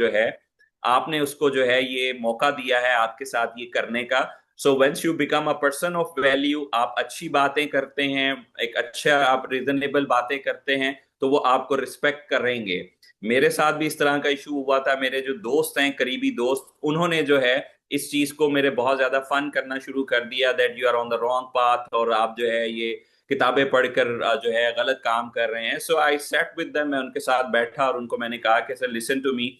जो है ये मौका दिया है आपके साथ ये करने का। So once you become a person of value, आप अच्छी बातें करते हैं, एक अच्छा आप रीजनेबल बातें करते हैं, तो वो आपको रिस्पेक्ट करेंगे। मेरे साथ भी इस तरह का इशू हुआ था। मेरे जो दोस्त हैं, करीबी दोस्त, उन्होंने जो है इस चीज को मेरे बहुत ज्यादा फन करना शुरू कर दिया, that you are on the wrong path और आप जो है ये किताबें पढ़कर जो है गलत काम कर रहे हैं। सो आई सेट विद देम, मैं उनके साथ बैठा और उनको मैंने कहा कि सर लिसन टू मी,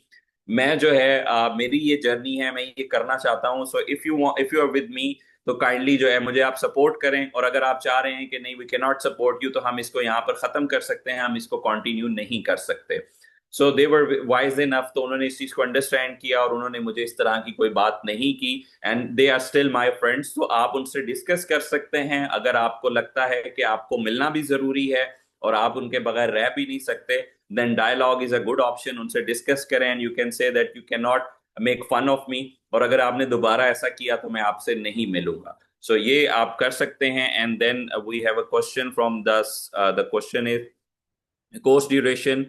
मैं जो है मेरी ये जर्नी है, मैं ये करना चाहता हूँ। So if you are with me तो काइंडली जो है मुझे आप सपोर्ट करें, और अगर आप चाह रहे हैं कि नहीं we can not support you, तो हम इसको यहाँ पर खत्म कर सकते हैं, हम इसको कंटिन्यू नहीं कर सकते। सो दे वर वाइज इनफ, तो उन्होंने इस चीज को अंडरस्टैंड किया और उन्होंने मुझे इस तरह की कोई बात नहीं की, and they are still my friends. तो आप उनसे डिस्कस कर सकते हैं अगर आपको लगता है कि आपको मिलना भी जरूरी है और आप उनके बगैर रह भी नहीं सकते, then dialogue is a good option. उनसे डिस्कस करें and you can say that you can not make fun of me, और अगर आपने दोबारा ऐसा किया तो मैं आपसे नहीं मिलूंगा। सो ये आप कर सकते हैं। And then we have a question from the question is course duration.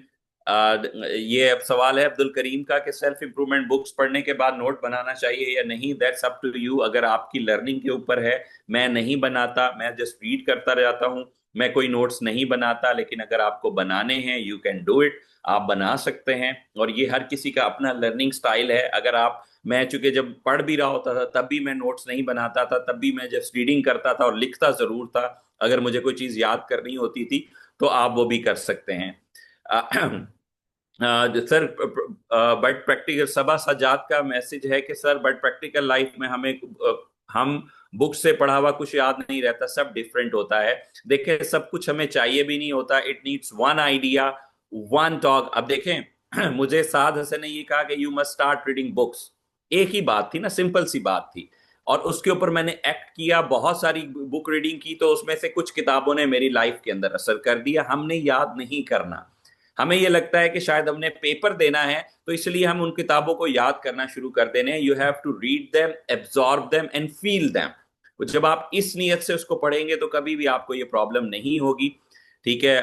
ये अब सवाल है अब्दुल करीम का कि सेल्फ इंप्रूवमेंट बुक्स पढ़ने के बाद नोट बनाना चाहिए या नहीं। दैट्स अप टू यू, अगर आपकी लर्निंग के ऊपर है। मैं नहीं बनाता, मैं जस्ट रीड करता रहता हूँ, मैं कोई नोट्स नहीं बनाता। लेकिन अगर आपको बनाने हैं यू कैन डू इट, आप बना सकते हैं। और ये हर किसी का अपना लर्निंग स्टाइल है। अगर आप, मैं चूंकि जब पढ़ भी रहा होता था तब भी मैं नोट्स नहीं बनाता था, तब भी मैं जस्ट रीडिंग करता था और लिखता जरूर था। अगर मुझे कोई चीज याद करनी होती थी तो आप वो भी कर सकते हैं। सर बट प्रैक्टिकल सबा सजाद का मैसेज है कि सर बट प्रैक्टिकल लाइफ में हमें हम बुक से पढ़ा हुआ कुछ याद नहीं रहता, सब डिफरेंट होता है। देखिए सब कुछ हमें चाहिए भी नहीं होता, it needs one idea, one talk. अब देखें मुझे साद हसन ने ये कहा कि you must start reading books, एक ही बात थी ना, सिंपल सी बात थी, और उसके ऊपर मैंने एक्ट किया, बहुत सारी बुक रीडिंग की, तो उसमें से कुछ किताबों ने मेरी लाइफ के अंदर असर कर दिया। हमने याद नहीं करना, हमें ये लगता है कि शायद हमने पेपर देना है तो इसलिए हम उन किताबों को याद करना शुरू कर देने हैं। You have to read them, absorb them and feel them. जब आप इस नीयत से उसको पढ़ेंगे तो कभी भी आपको ये प्रॉब्लम नहीं होगी। ठीक है,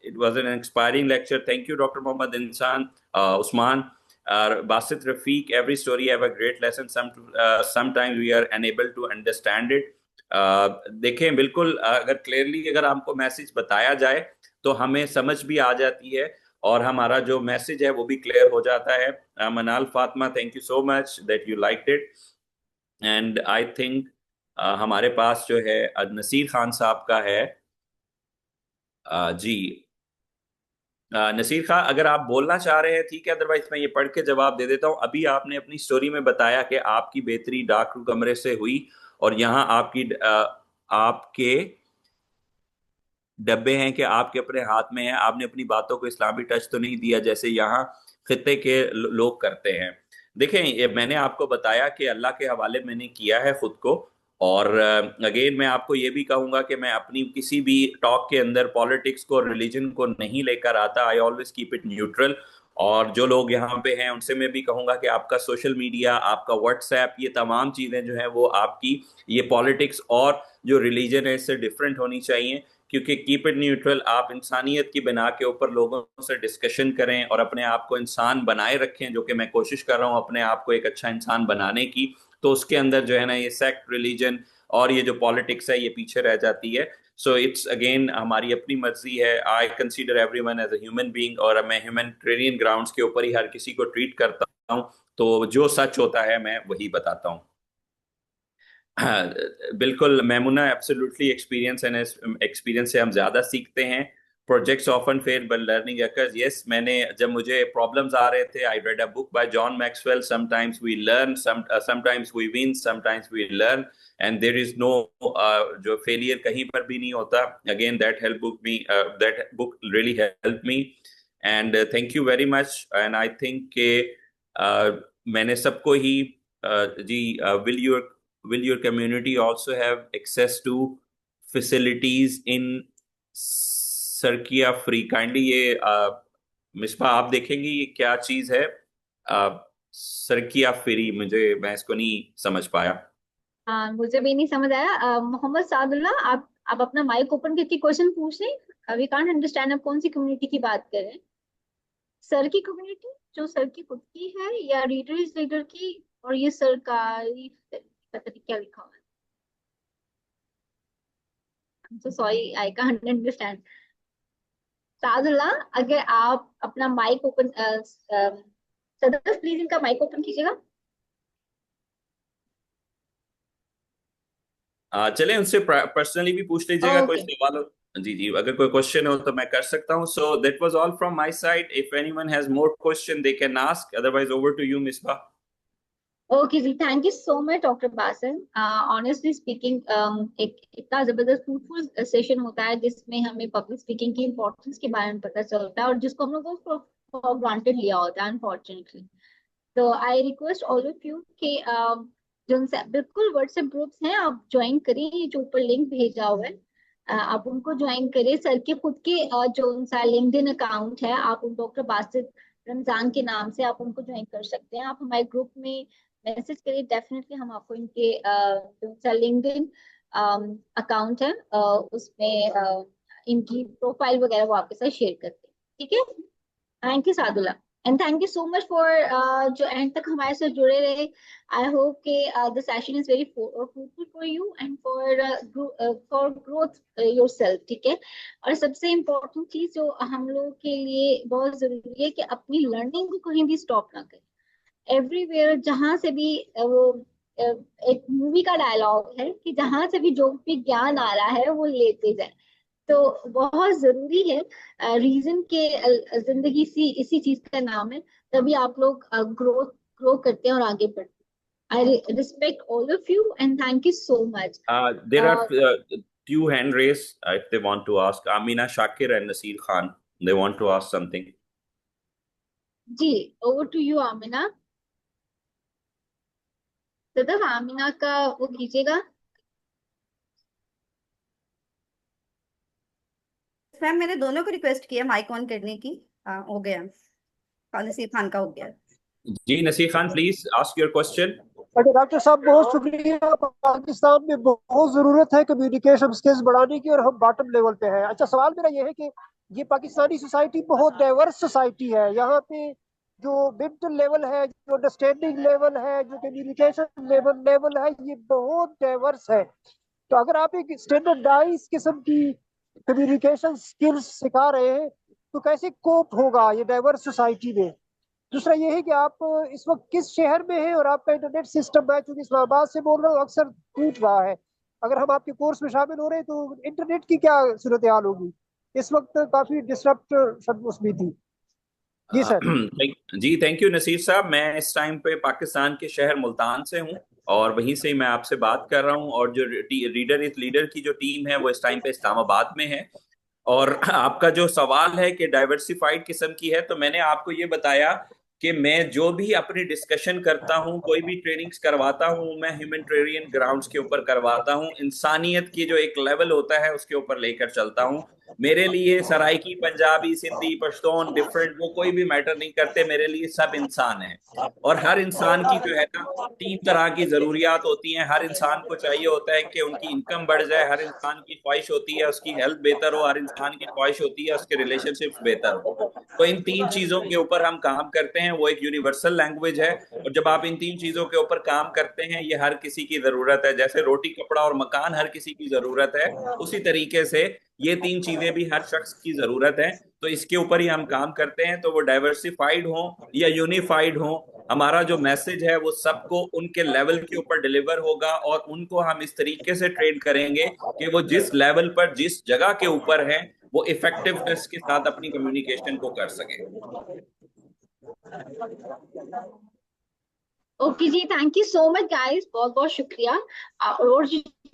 it was an inspiring lecture. Thank you doctor Mohammad Insan Usman, Basit Rafiq, every story have a great lesson, sometimes we are unable to understand it। देखें बिल्कुल अगर क्लियरली अगर हमको मैसेज बताया जाए तो हमें समझ भी आ जाती है और हमारा जो मैसेज है वो भी क्लियर हो जाता है। मनाल Fatima, thank you so much that you liked it. And I think हमारे पास जो है नसीर खान साहब का है। जी नसीर खान, अगर आप बोलना चाह रहे हैं ठीक है, अदरवाइज मैं ये पढ़ के जवाब दे देता हूं। अभी आपने अपनी स्टोरी में बताया कि आपकी बेहतरी डार्क रूम कमरे से हुई और यहाँ आपके डब्बे हैं कि आपके अपने हाथ में है। आपने अपनी बातों को इस्लामी टच तो नहीं दिया जैसे यहाँ खित्ते के लोग करते हैं। देखें ये मैंने आपको बताया कि अल्लाह के हवाले मैंने किया है खुद को। और अगेन मैं आपको ये भी कहूंगा कि मैं अपनी किसी भी टॉक के अंदर पॉलिटिक्स को, रिलीजन को नहीं लेकर आता। I always keep it neutral. और जो लोग यहाँ पे हैं उनसे मैं भी कहूंगा कि आपका सोशल मीडिया, आपका व्हाट्सएप, ये तमाम चीजें जो है वो आपकी ये पॉलिटिक्स और जो रिलीजन है इससे डिफरेंट होनी चाहिए। क्योंकि कीप इट न्यूट्रल, आप इंसानियत की बिना के ऊपर लोगों से डिस्कशन करें और अपने आप को इंसान बनाए रखें, जो कि मैं कोशिश कर रहा हूं अपने आप को एक अच्छा इंसान बनाने की। तो उसके अंदर जो है ना ये सेक्ट, रिलीजन और ये जो पॉलिटिक्स है ये पीछे रह जाती है। सो इट्स अगेन हमारी अपनी मर्जी है। I consider everyone as a human being और मैं ह्यूमैनिटेरियन ग्राउंड्स के ऊपर ही हर किसी को ट्रीट करता हूँ। तो जो सच होता है मैं वही बताता हूँ। हाँ, बिल्कुल Maimuna, absolutely experience and experience से हम ज्यादा सीखते हैं। Projects often fail but learning occurs. Yes, मैंने जब मुझे प्रॉब्लम्स आ रहे थे, I read a book by John Maxwell, sometimes we learn, sometimes we win, sometimes we learn, and there is no जो फेलियर कहीं पर भी नहीं होता। Again that book really help me, and thank you very much. And I think के मैंने सबको ही जी will your community also have access to facilities in सरकिया फ्री, काइंडली ये मिसबा आप देखेंगी ये क्या चीज है? सरकिया फ्री, मैं इसको नहीं समझ पाया। हाँ, मुझे भी नहीं समझ आया। मोहम्मद सादुल्ला, आप अपना माइक ओपन करके क्वेश्चन पूछ लें। वी कांट अंडरस्टैंड आप कौन सी कम्युनिटी की बात कर रहे हैं। सर की कम्युनिटी जो सर की खुद की है, या रीडर्स लीडर की, और ये सरकारी, पता नहीं क्या लिखा हुआ है। So sorry, I can't understand. Sadullah, अगर आप अपना माइक ओपन, सदर प्लीज इनका माइक ओपन कीजिएगा। चले उनसे पर्सनली भी पूछ लीजिएगा कोई ओके। सवाल हो। जी जी, अगर कोई क्वेश्चन हो तो मैं कर सकता हूँ। So that was all from my side. If anyone has more question they can ask, otherwise over to you Misba. Okay जी, thank you so much doctor Basil. Honestly speaking, एक इतना जबरदस्त फ्रूटफुल सेशन होता है जिसमें हमें पब्लिक स्पीकिंग की importance के बारे में पता चलता है, और जिसको हम लोग फॉर ग्रांटेड लिया होता है अनफॉर्चुनेटली। तो I request all of you कि जो उनसे बिल्कुल व्हाट्सएप ग्रुप्स हैं, आप ज्वाइन करिए। ये जो ऊपर लिंक भेजा हुआ है, आप उनको ज्वाइन करिए। सर के खुद के जो उनका लिंक्डइन अकाउंट है, आप उन डॉक्टर बासित रमजान के नाम से आप उनको ज्वाइन कर सकते हैं। आप हमारे ग्रुप में मैसेज करिए, डेफिनेटली हम आपको इनके जो उनका लिंक्डइन अकाउंट है, उसमें इनकी प्रोफाइल वगैरह वो आपके साथ शेयर करते हैं। ठीक है। Thank you Sadullah, and thank you so much for जो एंड तक हमारे साथ जुड़े रहे। आई होप कि the session is very fruitful for you and for growth yourself. ठीक है। और सबसे इम्पोर्टेंट चीज जो हम लोग के लिए बहुत जरूरी है कि अपनी लर्निंग को कहीं भी स्टॉप ना करें। एवरीवेयर, जहां से भी एक मूवी का डायलॉग है कि जहां से भी जो भी ज्ञान आ रहा है वो लेते जाए। तो बहुत जरूरी है। रीजन के जिंदगी इसी चीज का नाम है। तभी आप लोग ग्रो करते हैं और आगे बढ़ते हैं। I respect all of you and thank you so much. There are few hand raised if they want to ask. Amina Shakir and Nasir Khan, they want to ask something. जी, over to you Amina. Sadaf, Amina का वो कीजिएगा। Ma'am मैंने दोनों को request किया mic on करने की। हो गया, नसीर खान का हो गया। जी Naseer Khan, please ask your question. अच्छा डॉक्टर साहब, बहुत शुक्रिया। पाकिस्तान में बहुत जरूरत है कम्युनिकेशन स्किल्स बढ़ाने की, और हम बॉटम लेवल पे हैं। अच्छा, सवाल मेरा ये है कि ये पाकिस्तानी सोसाइटी बहुत डाइवर्स सोसाइटी है। यहाँ पे जो मेंटल लेवल है, जो अंडरस्टैंडिंग लेवल है, जो कम्युनिकेशन लेवल है, ये बहुत डाइवर्स है। तो अगर आप एक स्टैंडर्डाइज किस्म की कम्युनिकेशन स्किल्स सिखा रहे हैं तो कैसे कोप होगा ये डाइवर्स सोसाइटी में? दूसरा ये है कि आप इस वक्त किस शहर में हैं, और आपका इंटरनेट सिस्टम, मैं चूंकि इस्लामाबाद से बोल रहा हूँ, अक्सर टूट रहा है। अगर हम आपके कोर्स में शामिल हो रहे हैं तो इंटरनेट की क्या सूरत हाल होगी? इस वक्त काफी डिसरप्ट उसमें थी। जी सर। जी थैंक यू नसीर साहब। मैं इस टाइम पे पाकिस्तान के शहर मुल्तान से हूँ और वहीं से ही मैं आपसे बात कर रहा हूँ। और जो रीडर इस लीडर की जो टीम है वो इस टाइम पे इस्लामाबाद में है। और आपका जो सवाल है कि डाइवर्सिफाइड किस्म की है, तो मैंने आपको ये बताया कि मैं जो भी अपनी डिस्कशन करता हूँ, कोई भी ट्रेनिंग्स करवाता हूँ, मैं ह्यूमैनिटेरियन ग्राउंड्स के ऊपर करवाता हूँ। इंसानियत की जो एक लेवल होता है उसके ऊपर लेकर चलता हूँ। मेरे लिए सराइकी, पंजाबी, सिंधी, पश्तून, डिफरेंट, वो कोई भी मैटर नहीं करते। मेरे लिए सब इंसान है। और हर इंसान की जो है ना 3 तरह की जरूरियात होती हैं। हर इंसान को चाहिए होता है कि उनकी इनकम बढ़ जाए, हर इंसान की ख्वाहिश होती है उसकी हेल्थ बेहतर हो, हर इंसान की ख्वाहिश होती है उसके रिलेशनशिप्स बेहतर हो। तो इन 3 चीजों के ऊपर हम काम करते हैं। वो एक यूनिवर्सल लैंग्वेज है। और जब आप इन 3 चीजों के ऊपर काम करते हैं, ये हर किसी की जरूरत है। जैसे रोटी, कपड़ा और मकान हर किसी की जरूरत है, उसी तरीके से ये 3 चीजें भी हर शख्स की जरूरत है। तो इसके ऊपर ही हम काम करते हैं। तो वो डाइवर्सिफाइड हो या यूनिफाइड हो, हमारा जो मैसेज है वो सबको उनके लेवल के ऊपर डिलीवर होगा। और उनको हम इस तरीके से ट्रेन करेंगे कि वो जिस लेवल पर, जिस जगह के ऊपर है, वो इफेक्टिवनेस के साथ अपनी कम्युनिकेशन को कर सके। ओके जी, thank you so much guys, बहुत बहुत शुक्रिया। और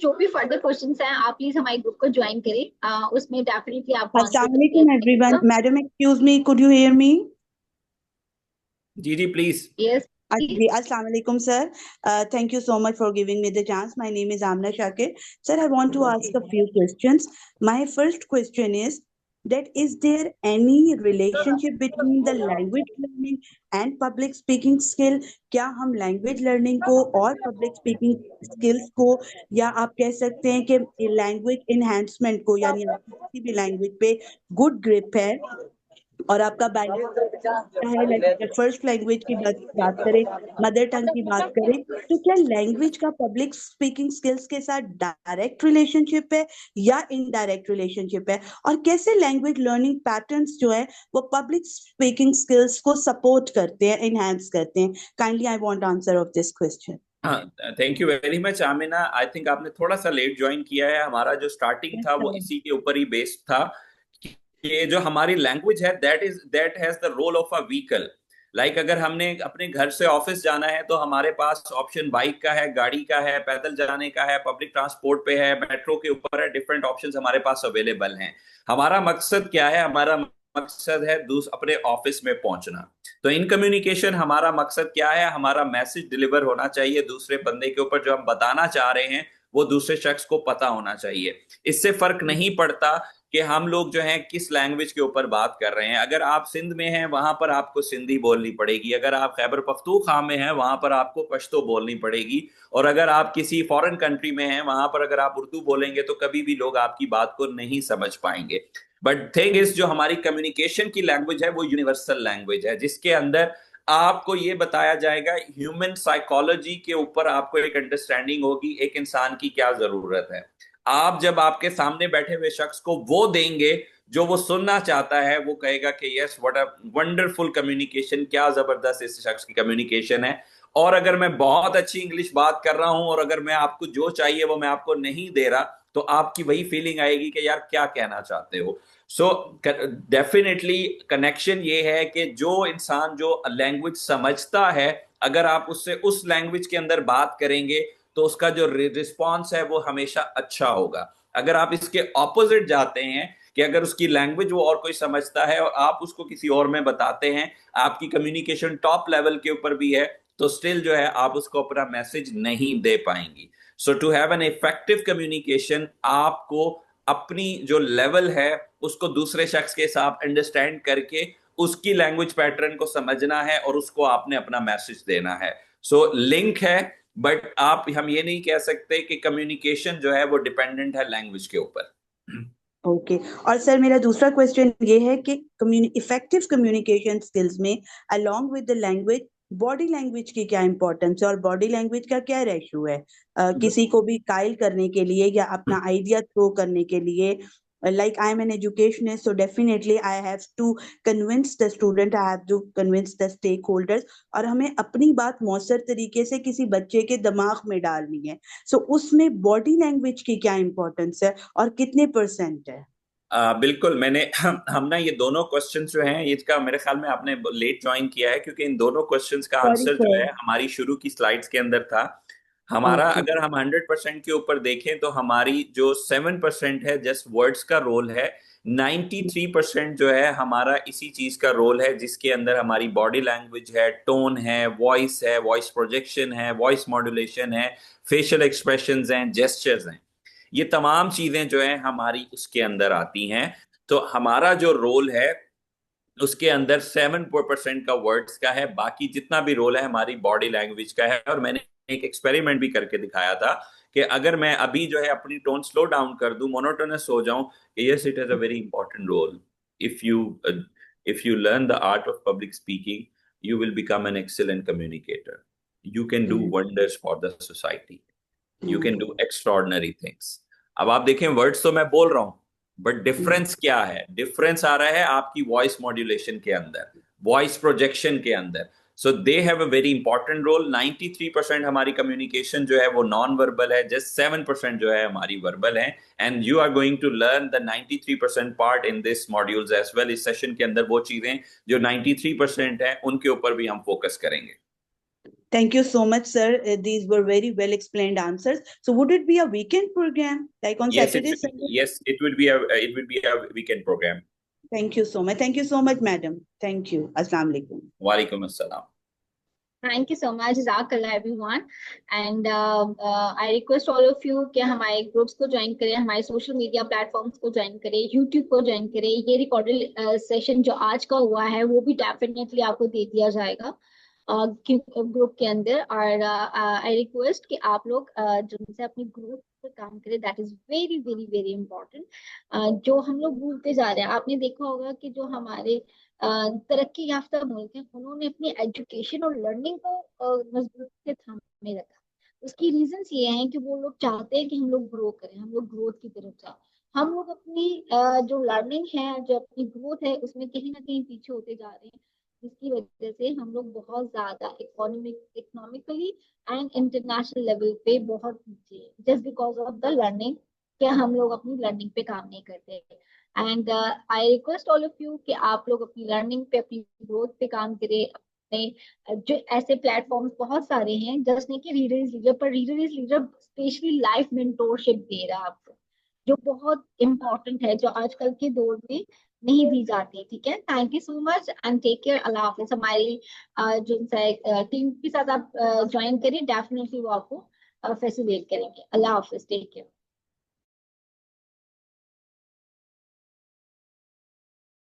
जो भी फर्दर क्वेश्चंस हैं, आप प्लीज हमारे ग्रुप को ज्वाइन करें। उसमें डेफिनेटली आपको Assalamualaikum everyone. Madam, excuse me, could you hear me? जी जी प्लीज। यस। जी, Assalamu alaikum, sir. Thank you so much for giving me the chance. My name is Amna Shakir. Sir, I want to ask a few questions. My first question is that is there any relationship between the language learning and public speaking skill? क्या हम language learning को और public speaking skills को, या आप कह सकते हैं कि language enhancement को, यानी आपकी किसी भी language पे good grip है और आपका है, लाइक फर्स्ट लैंग्वेज की बात करें, मदर टंग की बात करें, तो क्या लैंग्वेज का पब्लिक स्पीकिंग स्किल्स के साथ डायरेक्ट रिलेशनशिप है या इनडायरेक्ट रिलेशनशिप है, और कैसे लैंग्वेज लर्निंग पैटर्न्स जो है वो पब्लिक स्पीकिंग स्किल्स को सपोर्ट करते हैं, एनहांस करते हैं? Kindly I want answer of this question. हाँ, thank you very much Amina. I think आपने थोड़ा सा लेट ज्वाइन किया है। हमारा जो स्टार्टिंग था वो इसी के ऊपर ही बेस्ड था कि जो हमारी लैंग्वेज है that has the role of a vehicle. Like अगर हमने अपने घर से ऑफिस जाना है तो हमारे पास ऑप्शन बाइक का है, गाड़ी का है, पैदल जाने का है, पब्लिक ट्रांसपोर्ट पे है, मेट्रो के ऊपर है, डिफरेंट ऑप्शंस हमारे पास अवेलेबल हैं। हमारा मकसद क्या है? हमारा मकसद है अपने ऑफिस में पहुंचना। तो इन कम्युनिकेशन हमारा मकसद क्या है? हमारा मैसेज डिलीवर होना चाहिए दूसरे बंदे के ऊपर, जो हम बताना चाह रहे हैं वो दूसरे शख्स को पता होना चाहिए। इससे फर्क नहीं पड़ता कि हम लोग जो हैं किस लैंग्वेज के ऊपर बात कर रहे हैं। अगर आप सिंध में हैं वहां पर आपको सिंधी बोलनी पड़ेगी, अगर आप खैबर पख्तूनख्वा में हैं वहां पर आपको पश्तो बोलनी पड़ेगी, और अगर आप किसी फॉरेन कंट्री में हैं वहां पर अगर आप उर्दू बोलेंगे तो कभी भी लोग आपकी बात को नहीं समझ पाएंगे। बट थिंग इज, जो हमारी कम्युनिकेशन की लैंग्वेज है वो यूनिवर्सल लैंग्वेज है, जिसके अंदर आपको ये बताया जाएगा, ह्यूमन साइकोलॉजी के ऊपर आपको एक अंडरस्टैंडिंग होगी एक इंसान की क्या जरूरत है। आप जब आपके सामने बैठे हुए शख्स को वो देंगे जो वो सुनना चाहता है, वो कहेगा कि yes what a wonderful communication, क्या जबरदस्त इस शख्स की कम्युनिकेशन है। और अगर मैं बहुत अच्छी इंग्लिश बात कर रहा हूं और अगर मैं आपको जो चाहिए वो मैं आपको नहीं दे रहा, तो आपकी वही फीलिंग आएगी कि यार क्या कहना चाहते हो। सो डेफिनेटली कनेक्शन ये है कि जो इंसान जो लैंग्वेज समझता है, अगर आप उससे उस लैंग्वेज के अंदर बात करेंगे तो उसका जो रिस्पॉन्स है वो हमेशा अच्छा होगा। अगर आप इसके ऑपोजिट जाते हैं कि अगर उसकी लैंग्वेज वो और कोई समझता है और आप उसको किसी और में बताते हैं, आपकी कम्युनिकेशन टॉप लेवल के ऊपर भी है, तो स्टिल जो है आप उसको अपना मैसेज नहीं दे पाएंगी। So to have an effective communication, आपको अपनी जो लेवल है उसको दूसरे शख्स के साथ अंडरस्टैंड करके उसकी लैंग्वेज पैटर्न को समझना है और उसको आपने अपना मैसेज देना है। सो लिंक है, बट हम ये नहीं कह सकते कि कम्युनिकेशन जो है वो डिपेंडेंट है लैंग्वेज के ऊपर। ओके और सर मेरा दूसरा क्वेश्चन ये है कि इफेक्टिव कम्युनिकेशन स्किल्स में along with the language, body language की क्या इंपॉर्टेंस है और बॉडी लैंग्वेज का क्या रेशियो है किसी को भी कायल करने के लिए या अपना आइडिया थ्रो करने के लिए? Like I'm an educationist, so definitely I have to convince the student, I have to convince the stakeholders, और हमें अपनी बात मौसर तरीके से किसी बच्चे के दिमाग में डालनी है। So उसमें बॉडी लैंग्वेज की क्या इंपॉर्टेंस है और कितने % है? बिल्कुल, हम ना ये दोनों क्वेश्चंस जो हैं, इसका मेरे ख्याल में आपने लेट ज्वाइन किया है, क्योंकि इन दोनों क्वेश्चंस का आंसर जो है हमारी शुरू की स्लाइड्स के अंदर था। हमारा अगर हम 100% के ऊपर देखें तो हमारी जो 7% है जस्ट वर्ड्स का रोल है, 93% जो है हमारा इसी चीज का रोल है, जिसके अंदर हमारी बॉडी लैंग्वेज है, टोन है, वॉइस प्रोजेक्शन है, वॉइस मॉड्यूलेशन है, फेशियल एक्सप्रेशंस हैं, जेस्चर्स हैं। ये तमाम चीजें जो है हमारी उसके अंदर आती हैं। तो हमारा जो रोल है उसके अंदर 7% का वर्ड्स का है, बाकी जितना भी रोल है हमारी बॉडी लैंग्वेज का है। और मैंने एक एक्सपेरिमेंट भी करके दिखाया था कि अगर मैं अभी जो है अपनी टोन स्लो डाउन कर दूं, मोनोटोनस हो जाऊं, yes it has a very important role. If you learn the art of public speaking, you will become an excellent communicator. You can do wonders for the society, you can do extraordinary things. अब आप देखें, words तो मैं बोल रहा हूं, but difference क्या है? डिफरेंस आ रहा है आपकी वॉइस मॉड्यूलेशन के अंदर, वॉइस प्रोजेक्शन के अंदर। So they have a very important role. 93% हमारी कम्युनिकेशन जो है वो नॉन वर्बल है, जस्ट 7% जो है हमारी वर्बल है। And you are going to learn the 93% part in this modules as well. इस सेशन के अंदर वो चीजें जो 93% है उनके ऊपर भी हम फोकस करेंगे। Thank you so much, sir. These were very well explained answers. So would it be a weekend program, like on Saturday, Sunday? Yes, it would be a weekend program. Thank you so much. Thank you so much, madam. Thank you. Assalamu alaikum. Walaikum assalam. Thank you so much, Jazakallah everyone. And I request all of you कि हमारे groups को join करें, हमारे social media platforms को join करें, YouTube को join करें। ये रिकॉर्डेड सेशन जो आज का हुआ है वो भी डेफिनेटली आपको दे दिया जाएगा ग्रुप के अंदर। और आई रिक्वेस्ट कि आप लोग जिनसे अपनी ग्रुप पर काम करें, that is very very very important. जो हम लोग भूलते जा रहे हैं, आपने देखा होगा कि जो हमारे तरक्की याफ्ता मुल्क है, उन्होंने अपनी एजुकेशन और लर्निंग को मजबूत से थामे रखा। उसकी रीजंस ये हैं कि वो लोग चाहते हैं कि हम लोग ग्रो करें, हम लोग ग्रोथ की तरफ जाए। हम लोग अपनी जो लर्निंग है, जो अपनी ग्रोथ है, उसमें कहीं ना कहीं पीछे होते जा रहे हैं, जिसकी वजह से हम लोग बहुत ज्यादा इकोनॉमिकली एंड इंटरनेशनल लेवल पे बहुत पीछे, just because of the learning, क्या हम लोग अपनी लर्निंग पे काम नहीं करते। And I request all of you कि आप लोग अपनी लर्निंग पे, अपनी ग्रोथ पे काम करें। अपने जो ऐसे प्लेटफॉर्म्स बहुत सारे हैं, जस्ट नहीं कि रीडर इज लीडर, पर reader is leader specially life mentorship दे रहा है आपको, जो बहुत इंपॉर्टेंट है, जो आजकल के दौर में नहीं दी जाती। ठीक है, thank you so much and take care. Allah हाफिज। हमारी जो टीम के साथ आप ज्वाइन करिए, डेफिनेटली वो आपको फैसिलिटेट करेंगे। अल्लाह हाफिज, टेक केयर।